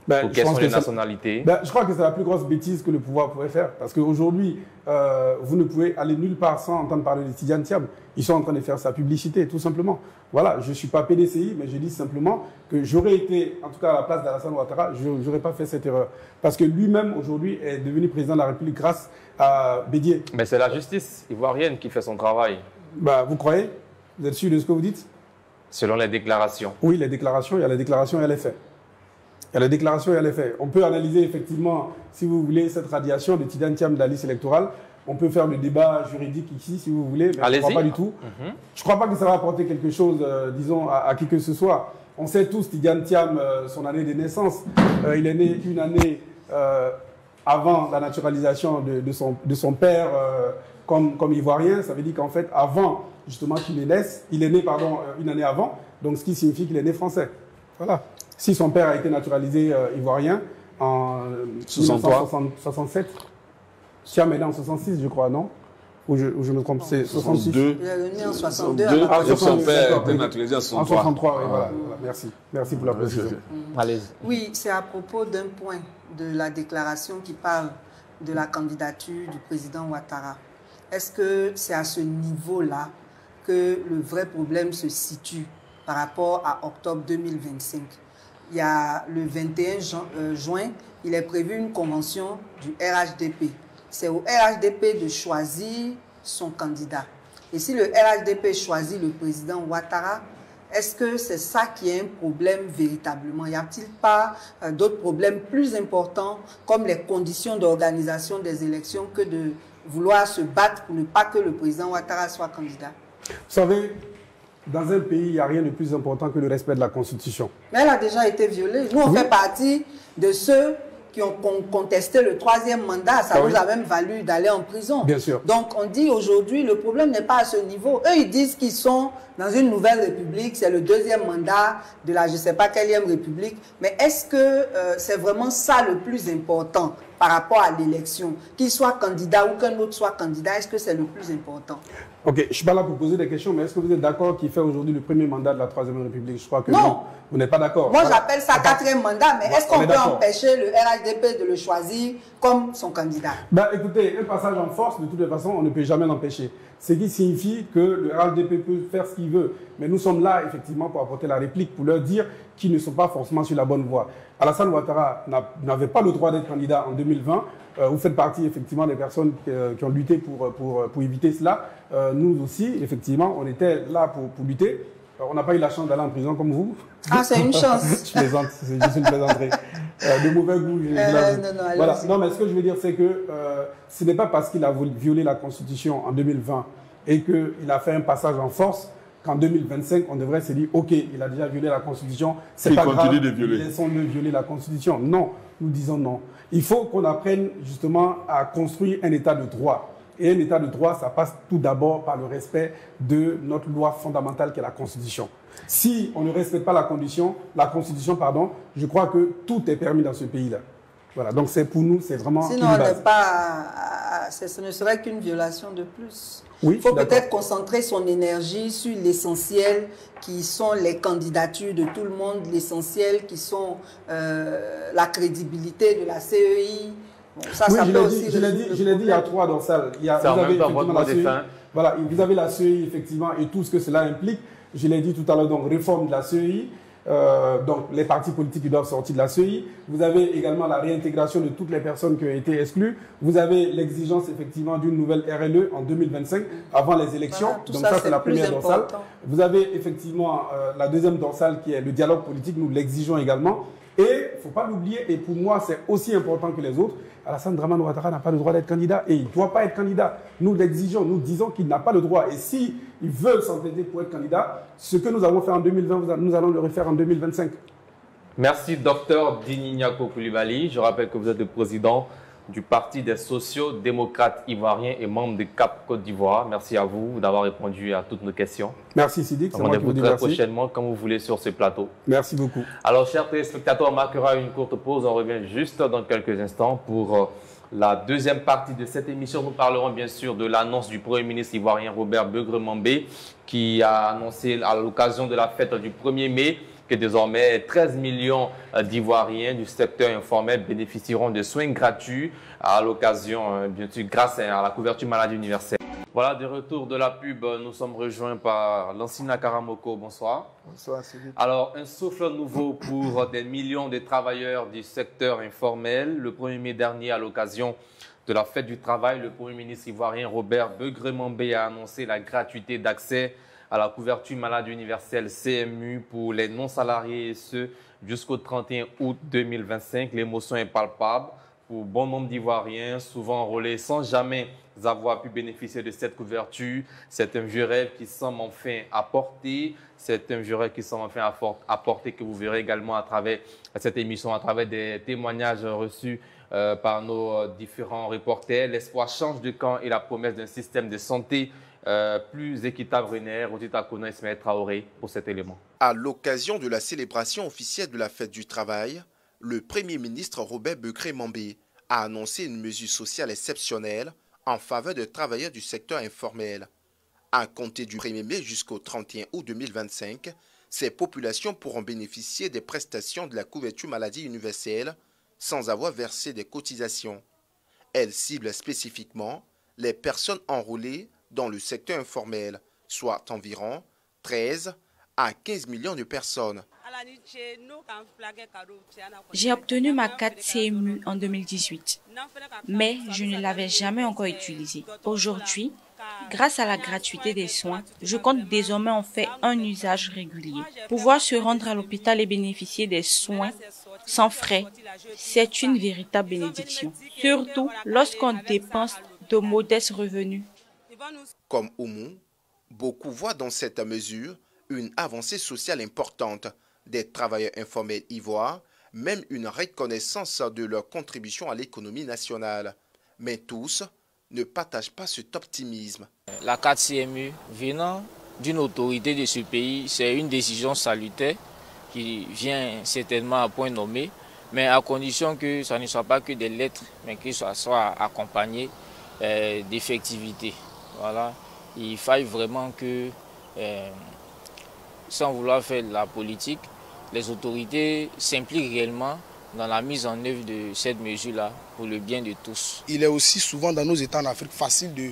Pour quelles sont les nationalités? Je crois que c'est la plus grosse bêtise que le pouvoir pourrait faire. Parce qu'aujourd'hui, vous ne pouvez aller nulle part sans entendre parler de Tidiane Thiam. Ils sont en train de faire sa publicité, tout simplement. Voilà, je ne suis pas PDCI, mais je dis simplement que j'aurais été, en tout cas à la place d'Alassane Ouattara, je n'aurais pas fait cette erreur. Parce que lui-même, aujourd'hui, est devenu président de la République grâce à Bédié. Mais c'est la justice ivoirienne qui fait son travail. Vous croyez? Vous êtes sûr de ce que vous dites? Selon les déclarations. Oui, les déclarations, il y a les déclarations et les faits. Il y a les déclarations et les faits. On peut analyser effectivement, si vous voulez, cette radiation de Tidiane Thiam de la liste électorale. On peut faire le débat juridique ici, si vous voulez, mais je ne crois pas du tout. Je ne crois pas que ça va apporter quelque chose, disons, à qui que ce soit. On sait tous, Tidiane Thiam, son année de naissance, il est né une année avant la naturalisation de son père comme ivoirien. Ça veut dire qu'en fait, avant justement qu'il naisse, il est né, une année avant, donc ce qui signifie qu'il est né français. Voilà. Si son père a été naturalisé ivoirien en 1967, Thiam est né en 66, je crois, non? Ou je me trompe, c'est 66. Il est né en 62. Son père a été naturalisé en 63. En 63, oui, voilà. Merci. Merci pour la précision. Oui, c'est à propos d'un point de la déclaration qui parle de la candidature du président Ouattara. Est-ce que c'est à ce niveau-là que le vrai problème se situe par rapport à octobre 2025? Il y a le 21 juin, il est prévu une convention du RHDP. C'est au RHDP de choisir son candidat. Et si le RHDP choisit le président Ouattara, est-ce que c'est ça qui est un problème véritablement? Y a-t-il pas d'autres problèmes plus importants comme les conditions d'organisation des élections que de vouloir se battre pour ne pas que le président Ouattara soit candidat? Vous savez, dans un pays, il n'y a rien de plus important que le respect de la Constitution. Mais elle a déjà été violée. Nous, on fait partie de ceux qui ont contesté le 3e mandat. Ça nous a même valu d'aller en prison. Bien sûr. Donc, on dit aujourd'hui, le problème n'est pas à ce niveau. Eux, ils disent qu'ils sont dans une nouvelle république. C'est le 2e mandat de la je ne sais pas quelle république. Mais est-ce que c'est vraiment ça le plus important par rapport à l'élection? Qu'il soit candidat ou qu'un autre soit candidat, est-ce que c'est le plus important? Ok, je ne suis pas là pour poser des questions, mais est-ce que vous êtes d'accord qu'il fait aujourd'hui le 1er mandat de la 3e République? Je crois que non. Vous n'êtes pas d'accord. Moi, j'appelle ça 4e mandat, mais est-ce qu'on peut empêcher le RHDP de le choisir comme son candidat? Écoutez, un passage en force, de toute façon, on ne peut jamais l'empêcher. Ce qui signifie que le RHDP peut faire ce qu'il veut. Mais nous sommes là, effectivement, pour apporter la réplique, pour leur dire qu'ils ne sont pas forcément sur la bonne voie. Alassane Ouattara n'avait pas le droit d'être candidat en 2020. Vous faites partie, effectivement, des personnes qui ont lutté pour éviter cela. Nous aussi, effectivement, on était là pour lutter. On n'a pas eu la chance d'aller en prison comme vous. Ah, c'est une chance. Je plaisante, c'est juste une plaisanterie. De mauvais goût. Non, mais ce que je veux dire, c'est que ce n'est pas parce qu'il a violé la Constitution en 2020 et qu'il a fait un passage en force, qu'en 2025, on devrait se dire, OK, il a déjà violé la Constitution, c'est pas grave, laissons-le violer la Constitution. Non, nous disons non. Il faut qu'on apprenne justement à construire un état de droit. Et un état de droit, ça passe tout d'abord par le respect de notre loi fondamentale qui est la Constitution. Si on ne respecte pas la Constitution, je crois que tout est permis dans ce pays-là. Voilà, donc c'est pour nous, c'est vraiment sinon, une base. ce ne serait qu'une violation de plus. Oui, il faut peut-être concentrer son énergie sur l'essentiel qui sont les candidatures de tout le monde, l'essentiel qui sont la crédibilité de la CEI. Bon, ça, oui, ça je peut l'ai aussi dit, il y a 3 dorsales. Vous avez effectivement la CEI, voilà, vous avez la CEI effectivement et tout ce que cela implique. Je l'ai dit tout à l'heure, donc réforme de la CEI. Donc les partis politiques qui doivent sortir de la CEI. Vous avez également la réintégration de toutes les personnes qui ont été exclues. Vous avez l'exigence effectivement d'une nouvelle RLE en 2025 avant les élections. Voilà, donc ça c'est la première dorsale. Vous avez effectivement la deuxième dorsale qui est le dialogue politique. Nous l'exigeons également. Et il ne faut pas l'oublier, et pour moi c'est aussi important que les autres, Alassane Dramane Ouattara n'a pas le droit d'être candidat et il ne doit pas être candidat. Nous l'exigeons, nous disons qu'il n'a pas le droit. Et s'il veut s'entêter pour être candidat, ce que nous avons fait en 2020, nous allons le refaire en 2025. Merci, Dr Dinignako Koulibaly. Je rappelle que vous êtes le président du Parti des sociaux-démocrates ivoiriens et membre de CAP Côte d'Ivoire. Merci à vous d'avoir répondu à toutes nos questions. Merci Sidik. Rendez-vous très prochainement quand vous voulez sur ce plateau. Merci beaucoup. Alors, chers téléspectateurs, on marquera une courte pause. On revient juste dans quelques instants pour la deuxième partie de cette émission. Nous parlerons bien sûr de l'annonce du Premier ministre ivoirien Robert Begremambé qui a annoncé à l'occasion de la fête du 1er mai que désormais 13 millions d'Ivoiriens du secteur informel bénéficieront de soins gratuits à l'occasion, bien sûr, grâce à la couverture maladie universelle. Voilà, de retour de la pub, nous sommes rejoints par Lansina Karamoko. Bonsoir. Bonsoir, Céline. Alors, un souffle nouveau pour des millions de travailleurs du secteur informel. Le 1er mai dernier, à l'occasion de la fête du travail, le Premier ministre ivoirien Robert Begremambé a annoncé la gratuité d'accès à la couverture maladie universelle CMU pour les non-salariés et ce jusqu'au 31 août 2025. L'émotion est palpable pour bon nombre d'Ivoiriens, souvent enrôlés sans jamais avoir pu bénéficier de cette couverture. C'est un vieux rêve qui semble enfin apporter. C'est un vieux rêve qui semble enfin apporter que vous verrez également à travers cette émission, à travers des témoignages reçus par nos différents reporters. L'espoir change de camp et la promesse d'un système de santé plus équitable René Rotita Kona Ismaël Traoré pour cet élément. À l'occasion de la célébration officielle de la fête du travail, le Premier ministre Robert Begremambé a annoncé une mesure sociale exceptionnelle en faveur des travailleurs du secteur informel. À compter du 1er mai jusqu'au 31 août 2025, ces populations pourront bénéficier des prestations de la couverture maladie universelle sans avoir versé des cotisations. Elle cible spécifiquement les personnes enrôlées dans le secteur informel, soit environ 13 à 15 millions de personnes. J'ai obtenu ma carte CMU en 2018, mais je ne l'avais jamais encore utilisée. Aujourd'hui, grâce à la gratuité des soins, je compte désormais en faire un usage régulier. Pouvoir se rendre à l'hôpital et bénéficier des soins sans frais, c'est une véritable bénédiction, surtout lorsqu'on dépense de modestes revenus. Comme Oumou, beaucoup voient dans cette mesure une avancée sociale importante des travailleurs informels ivoires, même une reconnaissance de leur contribution à l'économie nationale. Mais tous ne partagent pas cet optimisme. La carte CMU venant d'une autorité de ce pays, c'est une décision salutaire qui vient certainement à point nommé, mais à condition que ça ne soit pas que des lettres, mais que ça soit accompagné d'effectivité. Voilà. Il faille vraiment que, sans vouloir faire de la politique, les autorités s'impliquent réellement dans la mise en œuvre de cette mesure-là pour le bien de tous. Il est aussi souvent dans nos États en Afrique facile de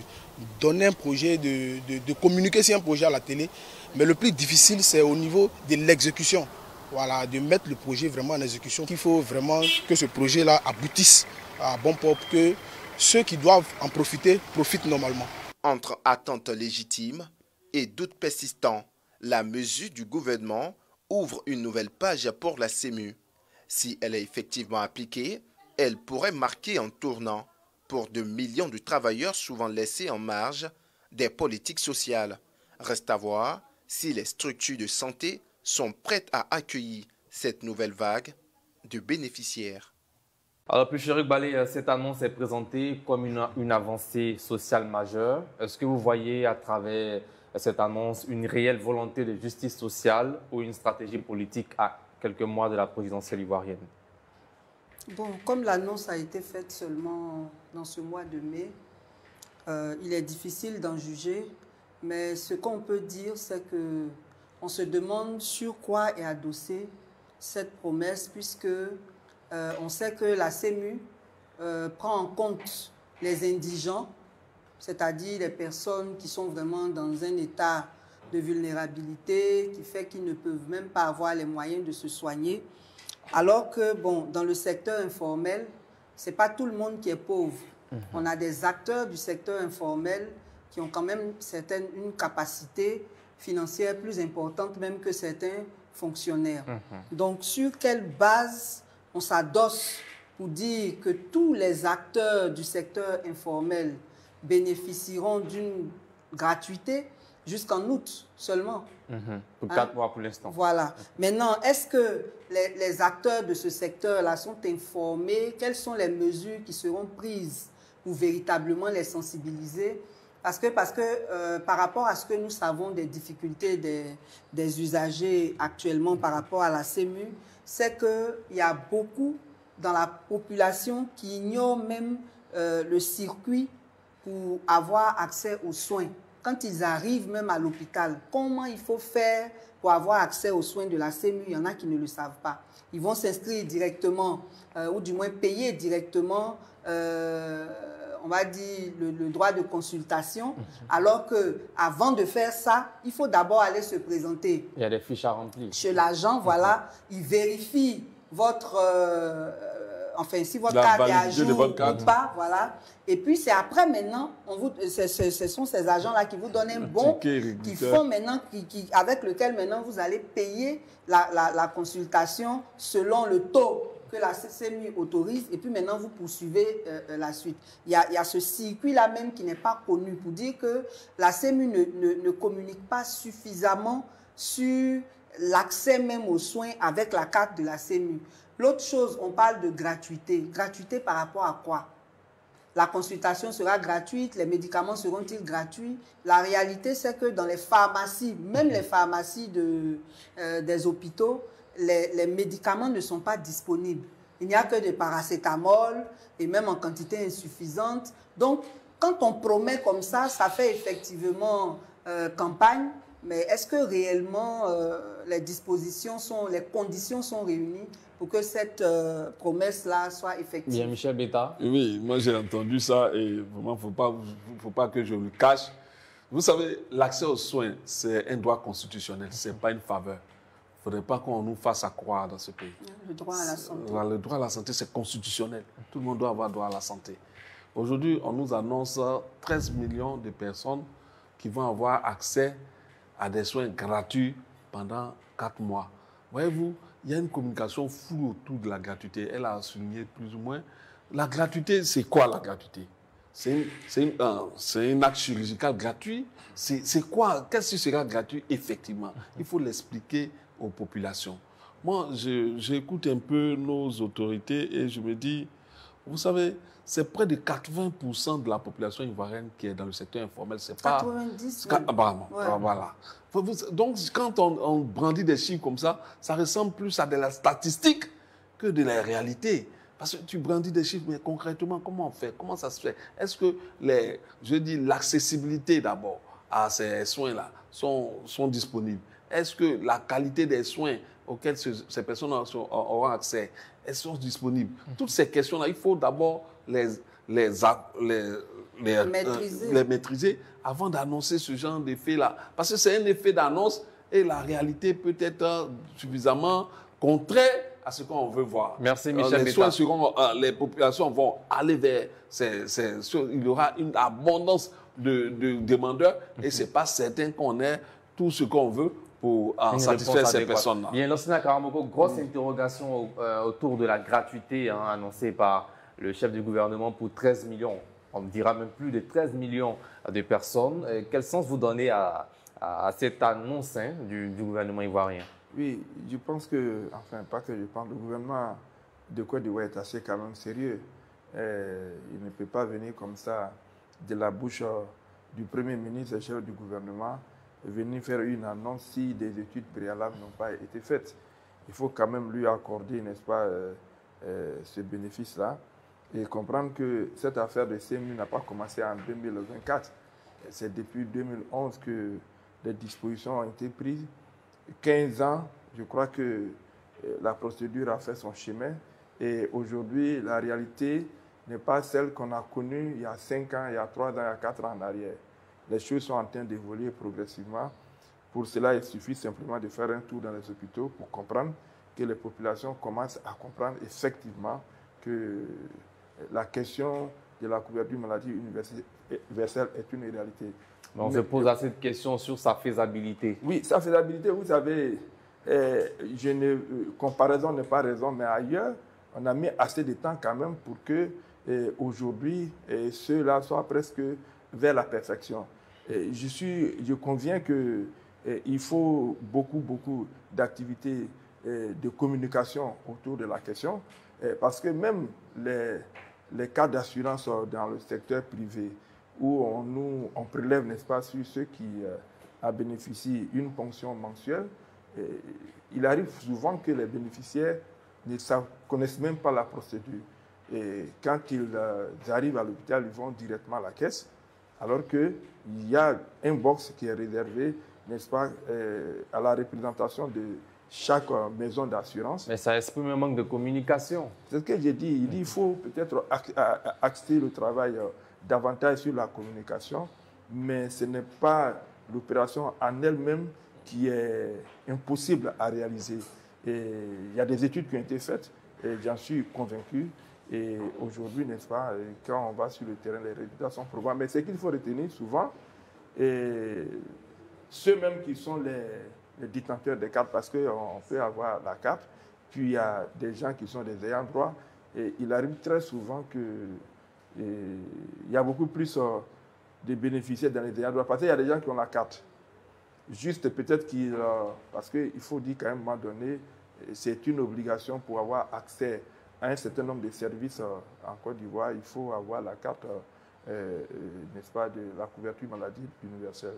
donner un projet, de communiquer sur un projet à la télé, mais le plus difficile c'est au niveau de l'exécution. Voilà, de mettre le projet vraiment en exécution. Il faut vraiment que ce projet-là aboutisse à bon port, que ceux qui doivent en profiter profitent normalement. Entre attentes légitimes et doutes persistants, la mesure du gouvernement ouvre une nouvelle page pour la CMU. Si elle est effectivement appliquée, elle pourrait marquer un tournant pour de millions de travailleurs souvent laissés en marge des politiques sociales. Reste à voir si les structures de santé sont prêtes à accueillir cette nouvelle vague de bénéficiaires. Alors, puis Chéric Balé, cette annonce est présentée comme une avancée sociale majeure. Est-ce que vous voyez à travers cette annonce une réelle volonté de justice sociale ou une stratégie politique à quelques mois de la présidentielle ivoirienne? Bon, comme l'annonce a été faite seulement dans ce mois de mai, il est difficile d'en juger, mais ce qu'on peut dire, c'est qu'on se demande sur quoi est adossée cette promesse, puisque on sait que la CEMU prend en compte les indigents, c'est-à-dire les personnes qui sont vraiment dans un état de vulnérabilité, qui fait qu'ils ne peuvent même pas avoir les moyens de se soigner. Alors que, bon, dans le secteur informel, ce n'est pas tout le monde qui est pauvre. On a des acteurs du secteur informel qui ont quand même une capacité financière plus importante même que certains fonctionnaires. Donc, sur quelle base on s'adosse pour dire que tous les acteurs du secteur informel bénéficieront d'une gratuité jusqu'en août seulement? Pour 4 mois pour l'instant. Voilà. Maintenant, est-ce que les acteurs de ce secteur-là sont informés? Quelles sont les mesures qui seront prises pour véritablement les sensibiliser? Parce que par rapport à ce que nous savons des difficultés des usagers actuellement par rapport à la CEMU, c'est qu'il y a beaucoup dans la population qui ignorent même le circuit pour avoir accès aux soins. Quand ils arrivent même à l'hôpital, comment il faut faire pour avoir accès aux soins de la CEMU? Il y en a qui ne le savent pas. Ils vont s'inscrire directement, ou du moins payer directement, on va dire, le droit de consultation, alors qu'avant de faire ça, il faut d'abord aller se présenter. Il y a des fiches à remplir. Chez l'agent, voilà, il vérifie votre... enfin, si votre carte est à jour ou pas, voilà. Et puis, c'est après, maintenant, ce sont ces agents-là qui vous donnent un bon, avec lequel, maintenant, vous allez payer la consultation selon le taux que la CEMU autorise. Et puis, maintenant, vous poursuivez la suite. Il y a ce circuit-là même qui n'est pas connu pour dire que la CEMU ne communique pas suffisamment sur l'accès même aux soins avec la carte de la CEMU. L'autre chose, on parle de gratuité. Gratuité par rapport à quoi? La consultation sera gratuite, les médicaments seront-ils gratuits? La réalité, c'est que dans les pharmacies, même les pharmacies des hôpitaux, les médicaments ne sont pas disponibles. Il n'y a que des paracétamol, et même en quantité insuffisante. Donc, quand on promet comme ça, ça fait effectivement campagne, mais est-ce que réellement les conditions sont réunies pour que cette promesse-là soit effective? Bien, Michel Beta. Oui, moi j'ai entendu ça et vraiment, il ne faut pas que je le cache. Vous savez, l'accès aux soins, c'est un droit constitutionnel, ce n'est pas une faveur. Il ne faudrait pas qu'on nous fasse à croire dans ce pays. Le droit à la santé. Le droit à la santé, c'est constitutionnel. Tout le monde doit avoir droit à la santé. Aujourd'hui, on nous annonce 13 millions de personnes qui vont avoir accès à des soins gratuits pendant 4 mois. Voyez-vous, il y a une communication floue autour de la gratuité. Elle a souligné plus ou moins. La gratuité, c'est quoi la gratuité? C'est un acte chirurgical gratuit. C'est quoi? Qu'est-ce qui sera gratuit effectivement? Il faut l'expliquer aux populations. Moi, j'écoute un peu nos autorités et je me dis, vous savez, c'est près de 80% de la population ivoirienne qui est dans le secteur informel. C'est pas 90. Voilà. Donc, quand on brandit des chiffres comme ça, ça ressemble plus à de la statistique que de la réalité. Parce que tu brandis des chiffres, mais concrètement, comment on fait? Comment ça se fait? Est-ce que l'accessibilité d'abord à ces soins-là sont disponibles? Est-ce que la qualité des soins auxquels ces personnes auront accès, elles sont disponibles? Toutes ces questions-là, il faut d'abord les maîtriser avant d'annoncer ce genre d'effet-là. Parce que c'est un effet d'annonce et la réalité peut être suffisamment contraire à ce qu'on veut voir. Merci Michel Beta. Les populations vont aller vers il y aura une abondance de demandeurs et ce n'est pas certain qu'on ait tout ce qu'on veut pour satisfaire ces personnes-là. Bien, Lansana Karamoko, grosse interrogation autour de la gratuité annoncée par le chef du gouvernement pour 13 millions on dira même plus de 13 millions de personnes. Quel sens vous donnez à cette annonce du gouvernement ivoirien? Oui, je pense que, enfin, pas que je pense, le gouvernement de Côte d'Ivoire est assez quand même sérieux. Il ne peut pas venir comme ça de la bouche du Premier ministre et chef du gouvernement, venir faire une annonce si des études préalables n'ont pas été faites. Il faut quand même lui accorder, n'est-ce pas, ce bénéfice-là et comprendre que cette affaire de CMU n'a pas commencé en 2024. C'est depuis 2011 que les dispositions ont été prises. 15 ans, je crois que la procédure a fait son chemin et aujourd'hui, la réalité n'est pas celle qu'on a connue il y a 5 ans, il y a 3 ans, il y a 4 ans en arrière. Les choses sont en train d'évoluer progressivement. Pour cela, il suffit simplement de faire un tour dans les hôpitaux pour comprendre que les populations commencent à comprendre effectivement que la question de la couverture maladie universelle est une réalité. On se pose assez de questions sur sa faisabilité. Oui, sa faisabilité, vous savez, comparaison n'est pas raison, mais ailleurs, on a mis assez de temps quand même pour que aujourd'hui, ceux-là soient presque vers la perfection. Je conviens qu'il faut beaucoup d'activités de communication autour de la question, parce que même les cas d'assurance dans le secteur privé, où on prélève, n'est-ce pas, sur ceux qui bénéficient d'une pension mensuelle, il arrive souvent que les bénéficiaires ne connaissent même pas la procédure. Et quand ils arrivent à l'hôpital, ils vont directement à la caisse, alors qu'il y a un box qui est réservé, n'est-ce pas, à la représentation de chaque maison d'assurance. Mais ça exprime un manque de communication. C'est ce que j'ai dit. Il faut peut-être axer le travail davantage sur la communication, mais ce n'est pas l'opération en elle-même qui est impossible à réaliser. Et il y a des études qui ont été faites, et j'en suis convaincu. Et aujourd'hui, n'est-ce pas, quand on va sur le terrain, les résultats sont probants. Mais ce qu'il faut retenir souvent, ceux-mêmes qui sont les détenteurs des cartes, parce qu'on peut avoir la carte, puis il y a des gens qui sont des ayants droit, et il arrive très souvent qu'il y a beaucoup plus de bénéficiaires dans les ayants droit, parce qu'il y a des gens qui ont la carte. Juste peut-être parce qu'il faut dire qu'à un moment donné, c'est une obligation pour avoir accès à un certain nombre de services en Côte d'Ivoire, il faut avoir la carte, n'est-ce pas, de la couverture maladie universelle.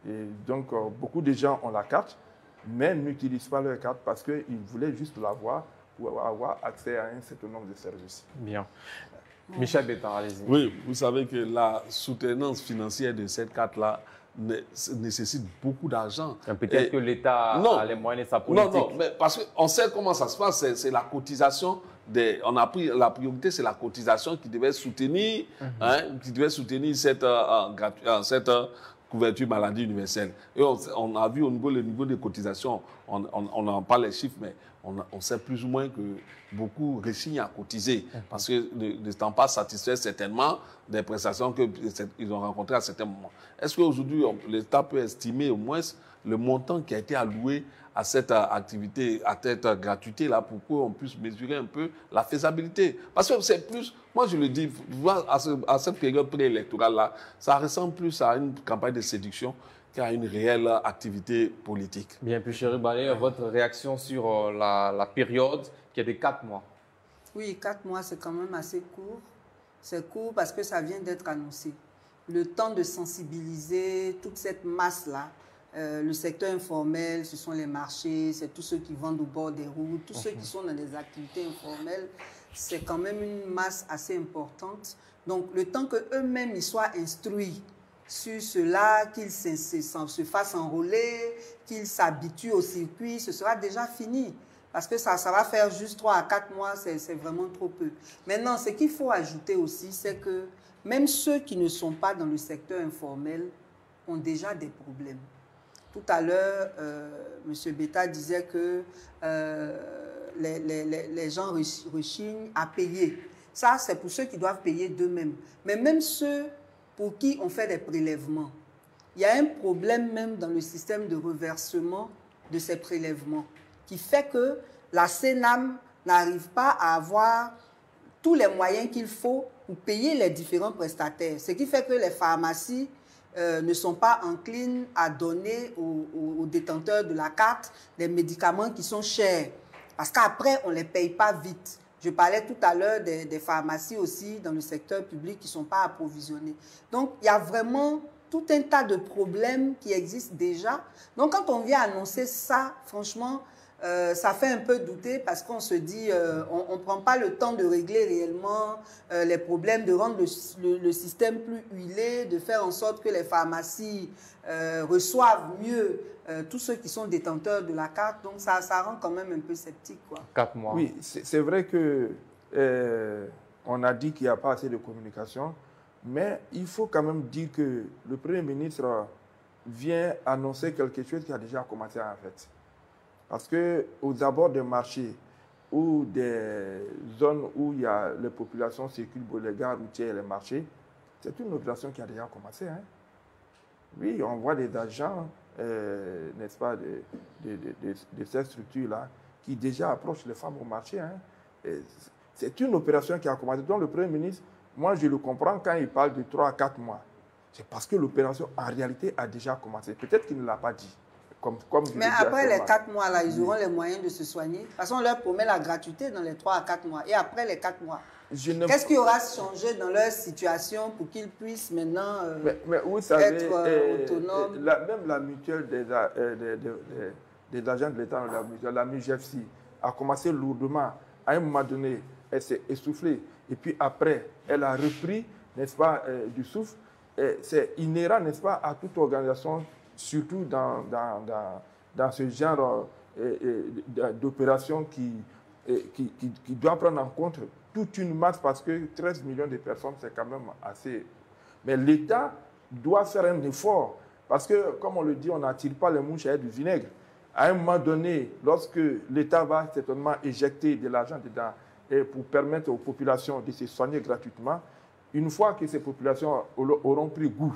Et donc, beaucoup de gens ont la carte, mais n'utilisent pas leur carte parce qu'ils voulaient juste l'avoir pour avoir accès à un certain nombre de services. Bien. Michel Bétan, allez-y. Oui, vous savez que la soutenance financière de cette carte-là nécessite beaucoup d'argent. Peut-être que l'État a les moyens de sa politique. Non, mais parce qu'on sait comment ça se passe, c'est la cotisation. On a pris la priorité, c'est la cotisation qui devait soutenir, cette couverture maladie universelle. Et on a vu le niveau des cotisations, on n'en pas les chiffres, mais on sait plus ou moins que beaucoup réussissent à cotiser parce que n'étant pas satisfaits certainement des prestations qu'ils ont rencontrées à certains moments. Est-ce qu'aujourd'hui, l'État peut estimer au moins le montant qui a été alloué à cette activité, à cette gratuité-là, pour qu'on puisse mesurer un peu la faisabilité? Parce que c'est plus, moi je le dis, à cette période préélectorale-là, ça ressemble plus à une campagne de séduction qu'à une réelle activité politique. Bien, puis chéri Balé, votre réaction sur la période qui est de 4 mois? Oui, 4 mois, c'est quand même assez court. C'est court parce que ça vient d'être annoncé. Le temps de sensibiliser toute cette masse-là, le secteur informel, ce sont les marchés, c'est tous ceux qui vendent au bord des routes, tous ceux qui sont dans des activités informelles, c'est quand même une masse assez importante. Donc, le temps qu'eux-mêmes ils soient instruits sur cela, qu'ils se fassent enrôler, qu'ils s'habituent au circuit, ce sera déjà fini. Parce que ça va faire juste 3 à 4 mois, c'est vraiment trop peu. Maintenant, ce qu'il faut ajouter aussi, c'est que même ceux qui ne sont pas dans le secteur informel ont déjà des problèmes. Tout à l'heure, M. Beta disait que les gens rechignent à payer. Ça, c'est pour ceux qui doivent payer d'eux-mêmes. Mais même ceux pour qui on fait des prélèvements, il y a un problème même dans le système de reversement de ces prélèvements qui fait que la CNAM n'arrive pas à avoir tous les moyens qu'il faut pour payer les différents prestataires. Ce qui fait que les pharmacies ne sont pas enclines à donner aux détenteurs de la carte des médicaments qui sont chers. Parce qu'après, on ne les paye pas vite. Je parlais tout à l'heure des pharmacies aussi dans le secteur public qui ne sont pas approvisionnées. Donc, il y a vraiment tout un tas de problèmes qui existent déjà. Donc, quand on vient annoncer ça, franchement, ça fait un peu douter parce qu'on se dit, on ne prend pas le temps de régler réellement les problèmes, de rendre le système plus huilé, de faire en sorte que les pharmacies reçoivent mieux tous ceux qui sont détenteurs de la carte. Donc ça rend quand même un peu sceptique, quoi. 4 mois. Oui, c'est vrai que on a dit qu'il n'y a pas assez de communication, mais il faut quand même dire que le Premier ministre vient annoncer quelque chose qui a déjà commencé en fait. Parce qu'aux abords des marchés ou des zones où il y a les populations circulent, les gares routières et les marchés, c'est une opération qui a déjà commencé. Hein. Oui, on voit des agents, n'est-ce pas, de ces structures-là qui déjà approchent les femmes au marché. Hein. C'est une opération qui a commencé. Donc le Premier ministre, moi je le comprends quand il parle de 3 à 4 mois. C'est parce que l'opération en réalité a déjà commencé. Peut-être qu'il ne l'a pas dit. Mais après les 4 mois, là, ils auront les moyens de se soigner. Parce qu'on leur promet la gratuité dans les 3 à 4 mois. Et après les 4 mois, qu'est-ce qui aura changé dans leur situation pour qu'ils puissent maintenant mais vous savez, être autonomes? Même la mutuelle des agents de l'État, la MUGFC, a commencé lourdement. À un moment donné, elle s'est essoufflée. Et puis après, elle a repris, n'est-ce pas, du souffle. C'est inhérent, n'est-ce pas, à toute organisation, surtout dans ce genre d'opération qui doit prendre en compte toute une masse, parce que 13 millions de personnes, c'est quand même assez. Mais l'État doit faire un effort, parce que, comme on le dit, on n'attire pas les mouches avec du vinaigre. À un moment donné, lorsque l'État va certainement éjecter de l'argent dedans et pour permettre aux populations de se soigner gratuitement, une fois que ces populations auront pris goût,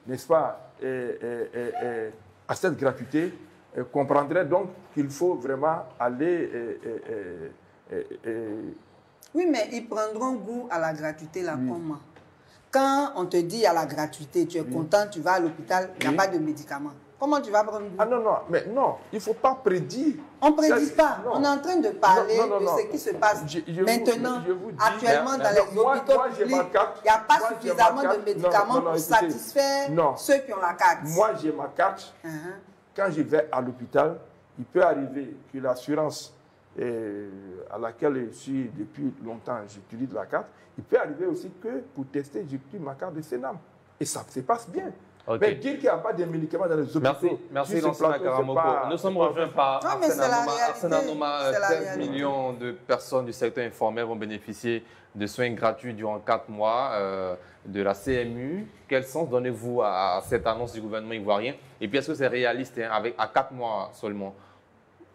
n'est-ce pas, à cette gratuité, comprendrait donc qu'il faut vraiment aller... Oui, mais ils prendront goût à la gratuité, là, comment? Quand on te dit à la gratuité, tu es content, tu vas à l'hôpital, il n'y a pas de médicaments. Comment tu vas prendre goût? Ah non, non, mais non, il ne faut pas prédire. On ne prédit pas. Non. On est en train de parler de ce qui se passe maintenant, actuellement dans les hôpitaux publics. Il n'y a pas suffisamment de médicaments pour satisfaire ceux qui ont la carte. Moi, j'ai ma carte. Quand je vais à l'hôpital, il peut arriver que l'assurance à laquelle je suis depuis longtemps, j'utilise la carte, il peut arriver aussi que pour tester, j'utilise ma carte de Sénam. Et ça se passe bien. Okay. Mais dire qu'il n'y a pas de médicaments dans les hôpitaux... Merci Lansana Karamoko. Nous sommes rejoints par Arsène Anoma. 13 millions de personnes du secteur informel vont bénéficier de soins gratuits durant 4 mois de la CMU. Quel sens donnez-vous à cette annonce du gouvernement ivoirien? Et puis, est-ce que c'est réaliste à 4 mois seulement?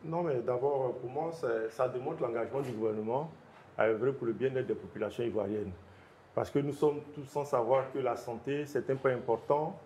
Non, mais d'abord, pour moi, ça démontre l'engagement du gouvernement à œuvrer pour le bien-être des populations ivoiriennes. Parce que nous sommes tous sans savoir que la santé, c'est un point important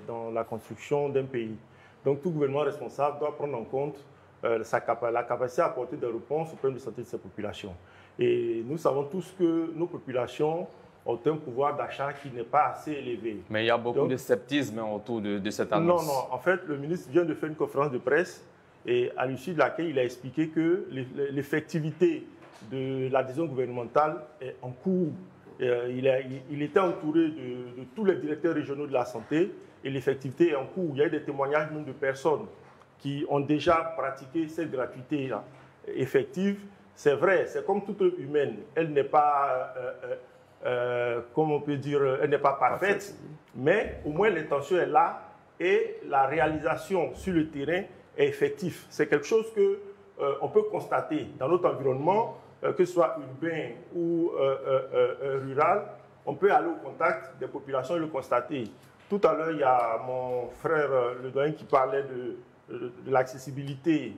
dans la construction d'un pays. Donc tout gouvernement responsable doit prendre en compte la capacité à apporter des réponses aux problèmes de santé de ces populations. Et nous savons tous que nos populations ont un pouvoir d'achat qui n'est pas assez élevé. Mais il y a beaucoup de sceptisme autour de cette annonce. Non, non. En fait, le ministre vient de faire une conférence de presse et à l'issue de laquelle il a expliqué que l'effectivité de l'adhésion gouvernementale est en cours. Il était entouré de tous les directeurs régionaux de la santé et l'effectivité est en cours. Il y a eu des témoignages même de personnes qui ont déjà pratiqué cette gratuité effective. C'est vrai, c'est comme toute humaine. Elle n'est pas, comme on peut dire, elle n'est pas parfaite, mais au moins l'intention est là et la réalisation sur le terrain est effective. C'est quelque chose qu'on peut constater dans notre environnement. Que ce soit urbain ou rural, on peut aller au contact des populations et le constater. Tout à l'heure, il y a mon frère, le doyen, qui parlait de l'accessibilité.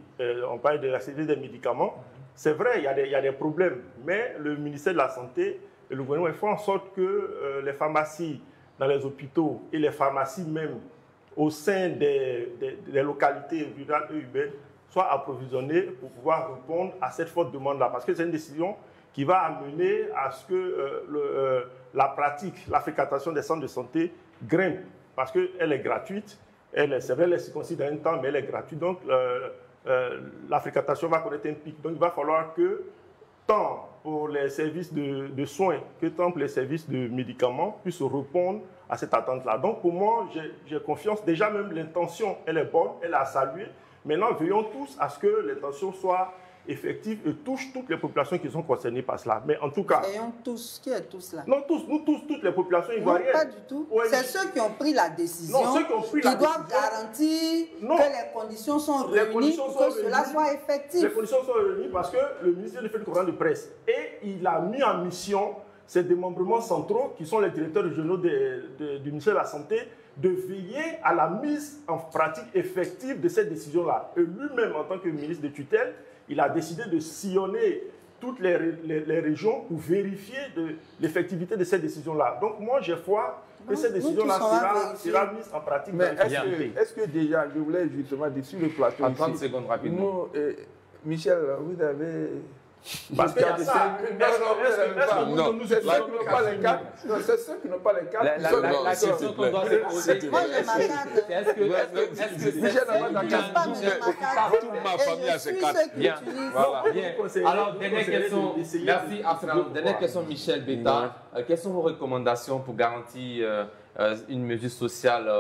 On parlait de l'accessibilité des médicaments. C'est vrai, il y a des problèmes, mais le ministère de la Santé et le gouvernement font en sorte que les pharmacies dans les hôpitaux et les pharmacies même au sein des localités rurales et urbaines soient approvisionnés pour pouvoir répondre à cette forte demande-là. Parce que c'est une décision qui va amener à ce que la pratique, la fréquentation des centres de santé grimpe, parce qu'elle est gratuite. C'est vrai, elle est circonscrite dans un temps, mais elle est gratuite. Donc, la fréquentation va connaître un pic. Donc, il va falloir que, tant pour les services de soins que tant pour les services de médicaments, puissent répondre à cette attente-là. Donc, pour moi, j'ai confiance. Déjà, même l'intention, elle est bonne, elle est à saluer. Maintenant, veillons tous à ce que l'intention soit effective et touche toutes les populations qui sont concernées par cela. Mais en tout cas... Veillons tous. Qui est tous là? Non, tous, nous tous, toutes les populations ivoiriennes. Non, pas du tout. Ouais, c'est ceux qui ont pris la décision, non, ceux qui ont pris qui doivent garantir que les conditions sont réunies pour que cela soit effectif. Les conditions sont réunies parce que le ministre a fait une conférence de presse et il a mis en mission ces démembrements centraux, qui sont les directeurs régionaux du ministère de la Santé, de veiller à la mise en pratique effective de cette décision-là. Et lui-même, en tant que ministre de tutelle, il a décidé de sillonner toutes les régions pour vérifier l'effectivité de cette décision-là. Donc moi, j'ai foi que cette décision-là sera mise en pratique. Mais est-ce que déjà, je voulais justement dire sur le plateau en 30 secondes rapidement. Nous, Michel, vous avez... Parce qu'il y a ça. Non, c'est ceux qui n'ont pas les cartes. Non, c'est ceux qui n'ont pas les cartes. La question qu'on doit se poser, moi j'ai ma carte. Est-ce que Michel n'a pas de carte. Toute ma famille a ses cartes. Bien. Alors, dernière question. Merci, Arsenal. Dernière question, Michel Beta. Quelles sont vos recommandations pour garantir une mesure sociale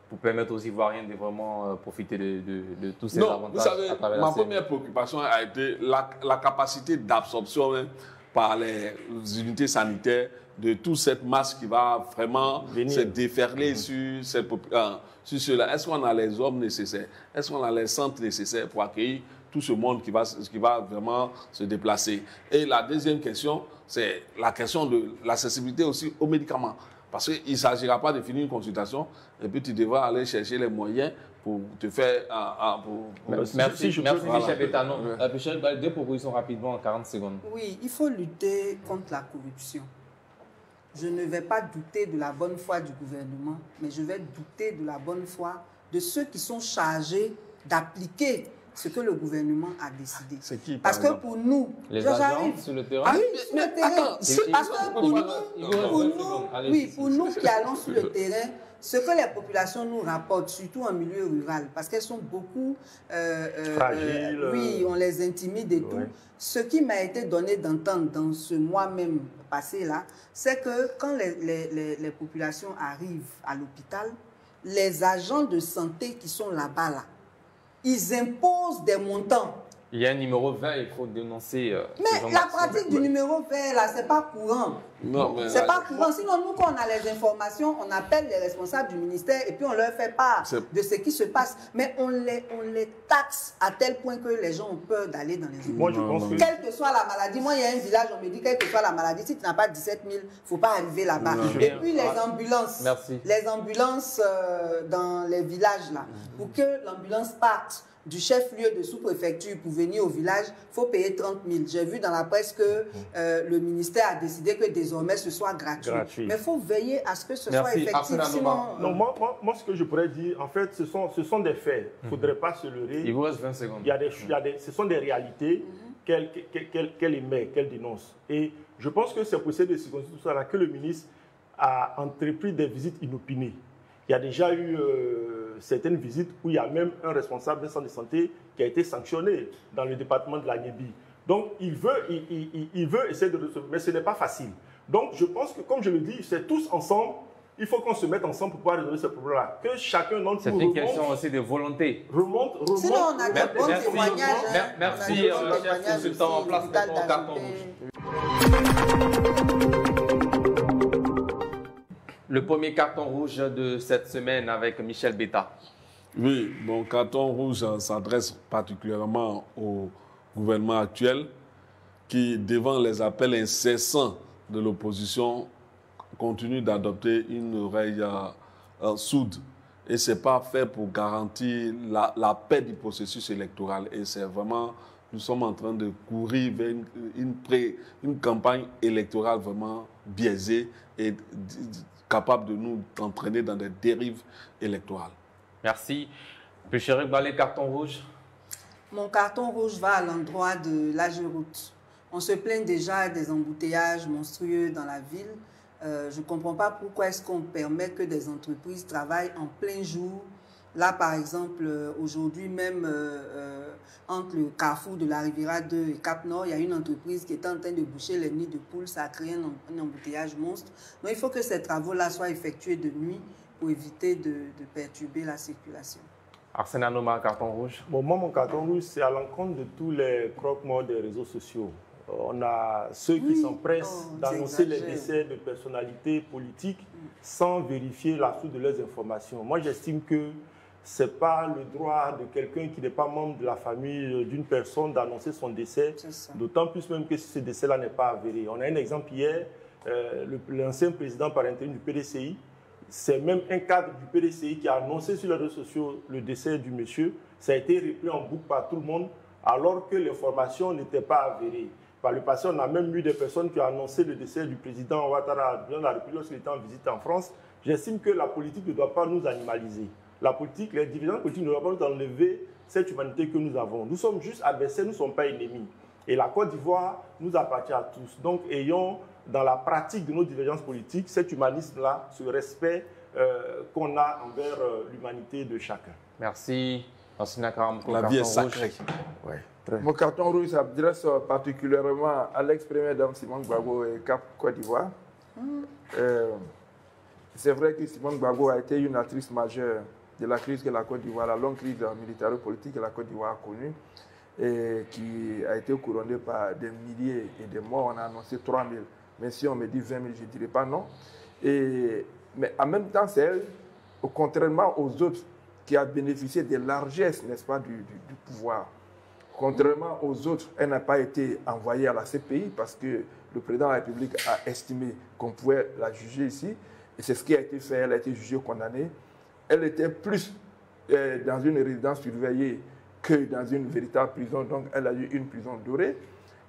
pour permettre aux Ivoiriens de vraiment profiter de tous ces avantages? Vous savez, ma première préoccupation a été la capacité d'absorption par les unités sanitaires de toute cette masse qui va vraiment se déferler sur cela. Est-ce qu'on a les hommes nécessaires? Est-ce qu'on a les centres nécessaires pour accueillir tout ce monde qui va vraiment se déplacer? Et la deuxième question, c'est la question de l'accessibilité aussi aux médicaments. Parce qu'il ne s'agira pas de finir une consultation et puis tu devras aller chercher les moyens pour te faire... Merci, Michel Bétanon. Michel, deux propositions rapidement en 40 secondes. Oui, il faut lutter contre la corruption. Je ne vais pas douter de la bonne foi du gouvernement, mais je vais douter de la bonne foi de ceux qui sont chargés d'appliquer ce que le gouvernement a décidé. C'est qui, parce que pour nous, les agents sur le terrain. Ah oui, sur le terrain. Parce que pour nous qui allons sur le terrain, ce que les populations nous rapportent, surtout en milieu rural, parce qu'elles sont beaucoup fragiles. Oui, on les intimide et tout. Ce qui m'a été donné d'entendre dans ce mois même passé là, c'est que quand les populations arrivent à l'hôpital, les agents de santé qui sont là-bas là, ils imposent des montants. Il y a un numéro 20, il faut dénoncer. Mais la pratique du numéro 20, là, c'est pas courant. C'est pas courant. Sinon, nous, quand on a les informations, on appelle les responsables du ministère et puis on leur fait part de ce qui se passe. Mais on les taxe à tel point que les gens ont peur d'aller dans les hôpitaux. Moi, je pense que... Quelle que soit la maladie, moi, il y a un village, on me dit, quelle que soit la maladie, si tu n'as pas 17 000, il ne faut pas arriver là-bas. Et puis les ambulances. Merci. Les ambulances dans les villages, là, pour que l'ambulance parte du chef-lieu de sous-préfecture pour venir au village, il faut payer 30 000. J'ai vu dans la presse que le ministère a décidé que désormais ce soit gratuit. Mais il faut veiller à ce que ce soit effectif. Sinon... Non, moi, ce que je pourrais dire, en fait, ce sont des faits. Il ne faudrait pas se leurrer. Il vous reste 20 secondes. Ce sont des réalités qu'elle émet, qu'elle dénonce. Et je pense que c'est pour ces décisions que le ministre a entrepris des visites inopinées. Il y a déjà eu certaines visites où il y a même un responsable d'un centre de santé qui a été sanctionné dans le département de la Niébi. Donc, il veut essayer de recevoir, mais ce n'est pas facile. Donc, je pense que, comme je le dis, c'est tous ensemble, il faut qu'on se mette ensemble pour pouvoir résoudre ce problème-là. Que chacun d'entre nous c'est une question aussi de volonté. Remonte. Sinon, on a des bons témoignages. Merci, chef consultant en place de ton carton Le premier carton rouge de cette semaine avec Michel Beta. Oui, mon carton rouge s'adresse particulièrement au gouvernement actuel qui, devant les appels incessants de l'opposition, continue d'adopter une oreille sourde. Et ce n'est pas fait pour garantir la paix du processus électoral. Et c'est vraiment, nous sommes en train de courir vers une campagne électorale vraiment biaisée et capable de nous entraîner dans des dérives électorales. Merci. Pécheric Balé, carton rouge. Mon carton rouge va à l'endroit de l'AGEROUTE. On se plaint déjà des embouteillages monstrueux dans la ville. Je ne comprends pas pourquoi est-ce qu'on permet que des entreprises travaillent en plein jour. Là, par exemple, aujourd'hui même, entre le carrefour de la Riviera 2 et Cap-Nord, il y a une entreprise qui est en train de boucher les nids de poules. Ça a créé un embouteillage monstre. Donc, il faut que ces travaux-là soient effectués de nuit pour éviter de perturber la circulation. Arsène Anoma, carton rouge. Bon, moi, mon carton rouge, c'est à l'encontre de tous les croque-morts des réseaux sociaux. On a ceux qui s'empressent d'annoncer les décès de personnalités politiques sans vérifier la source de leurs informations. Moi, j'estime que ce n'est pas le droit de quelqu'un qui n'est pas membre de la famille d'une personne d'annoncer son décès, d'autant plus même que ce décès-là n'est pas avéré. On a un exemple hier, l'ancien président par intérim du PDCI, c'est même un cadre du PDCI qui a annoncé sur les réseaux sociaux le décès du monsieur. Ça a été repris en boucle par tout le monde, alors que l'information n'était pas avérée. Par le passé, on a même eu des personnes qui ont annoncé le décès du président Ouattara dans la République lorsqu'il était en visite en France. J'estime que la politique ne doit pas nous animaliser. La politique, les dividendes politiques ne doivent pas nous enlever cette humanité que nous avons. Nous sommes juste adversaires, nous ne sommes pas ennemis. Et la Côte d'Ivoire nous appartient à tous. Donc, ayons dans la pratique de nos divergences politiques cet humanisme-là, ce respect qu'on a envers l'humanité de chacun. Merci. La vie est sacrée. Ouais. Mon carton rouge s'adresse particulièrement à l'ex-première dame Simone Gbagbo et Cap Côte d'Ivoire. C'est vrai que Simone Gbagbo a été une actrice majeure de la crise que la Côte d'Ivoire, la longue crise militaro-politique que la Côte d'Ivoire a connue, et qui a été couronnée par des milliers et des morts. On a annoncé 3 000. Mais si on me dit 20 000, je ne dirais pas non. Mais en même temps, c'est elle, contrairement aux autres, qui a bénéficié des largesses, n'est-ce pas, du pouvoir. Contrairement aux autres, elle n'a pas été envoyée à la CPI parce que le président de la République a estimé qu'on pouvait la juger ici. Et c'est ce qui a été fait. Elle a été jugée, condamnée. Elle était plus dans une résidence surveillée que dans une véritable prison. Donc, elle a eu une prison dorée.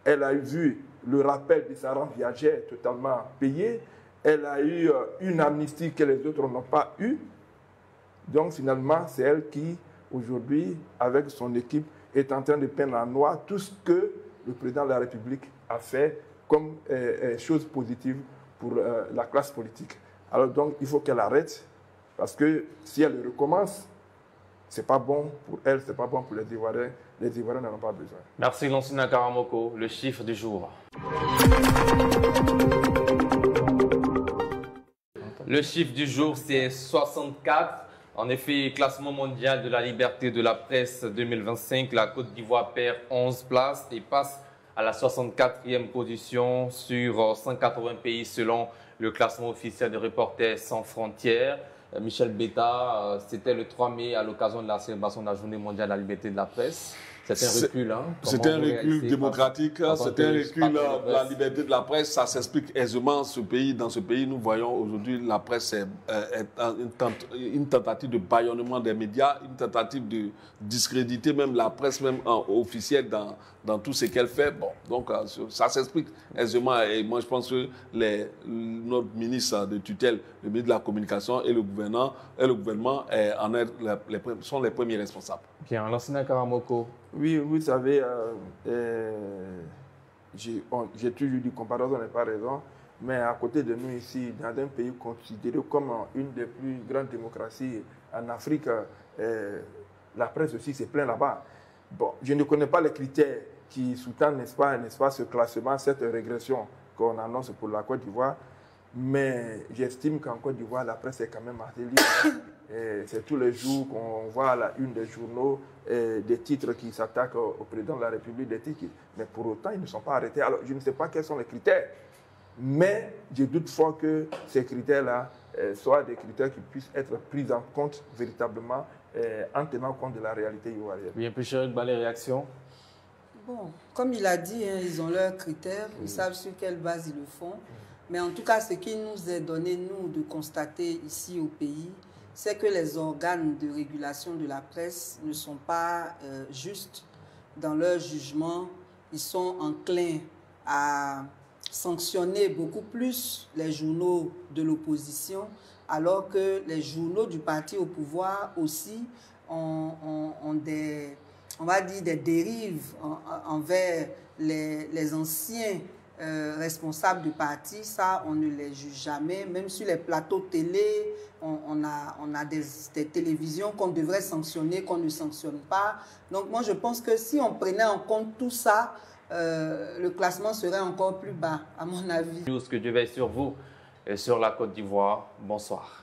Elle a vu le rappel de sa rente viagère totalement payé. Elle a eu une amnistie que les autres n'ont pas eue. Donc, finalement, c'est elle qui, aujourd'hui, avec son équipe, est en train de peindre en noir tout ce que le président de la République a fait comme chose positive pour la classe politique. Alors donc, il faut qu'elle arrête, parce que si elle recommence, ce n'est pas bon pour elle, ce n'est pas bon pour les Ivoiriens. Les Ivoiriens n'en ont pas besoin. Merci Lansina Karamoko. Le chiffre du jour. Le chiffre du jour, c'est 64. En effet, classement mondial de la liberté de la presse 2025, la Côte d'Ivoire perd 11 places et passe à la 64e position sur 180 pays selon le classement officiel de Reporters sans frontières. Michel Betta, c'était le 3 mai à l'occasion de la célébration de la Journée mondiale de la liberté de la presse. C'est un recul. Hein, c'est un recul démocratique, c'est un recul de la liberté de la presse. Ça s'explique aisément dans ce pays. Nous voyons aujourd'hui la presse est une tentative de bâillonnement des médias, une tentative de discréditer même la presse même officielle dans tout ce qu'elle fait. Bon, donc ça s'explique aisément. Et moi, je pense que notre ministre de tutelle, le ministre de la Communication et le gouvernement sont les premiers responsables. Bien, Lansina Karamoko. Oui, vous savez, j'ai toujours dit comparaison n'est pas raison, mais à côté de nous ici, dans un pays considéré comme une des plus grandes démocraties en Afrique, la presse aussi c'est plein là-bas. Bon, je ne connais pas les critères qui sous-tendent, n'est-ce pas, ce classement, cette régression qu'on annonce pour la Côte d'Ivoire, mais j'estime qu'en Côte d'Ivoire, la presse est quand même assez libre. C'est tous les jours qu'on voit à la une des journaux des titres qui s'attaquent au président de la République, des titres mais pour autant, ils ne sont pas arrêtés. Alors, je ne sais pas quels sont les critères, mais je doute fort que ces critères-là soient des critères qui puissent être pris en compte véritablement en tenant compte de la réalité ivoirienne. Bien, Pécheur, les réactions? Bon, comme il a dit, hein, ils ont leurs critères, ils savent sur quelle base ils le font. Mais en tout cas, ce qui nous est donné, nous, de constater ici au pays, c'est que les organes de régulation de la presse ne sont pas justes dans leur jugement. Ils sont enclins à sanctionner beaucoup plus les journaux de l'opposition, alors que les journaux du parti au pouvoir aussi ont on va dire, des dérives envers les anciens responsables du parti, ça, on ne les juge jamais. Même sur les plateaux télé, on a des télévisions qu'on devrait sanctionner, qu'on ne sanctionne pas. Donc moi, je pense que si on prenait en compte tout ça, le classement serait encore plus bas, à mon avis. News, que Dieu veille sur vous et sur la Côte d'Ivoire. Bonsoir.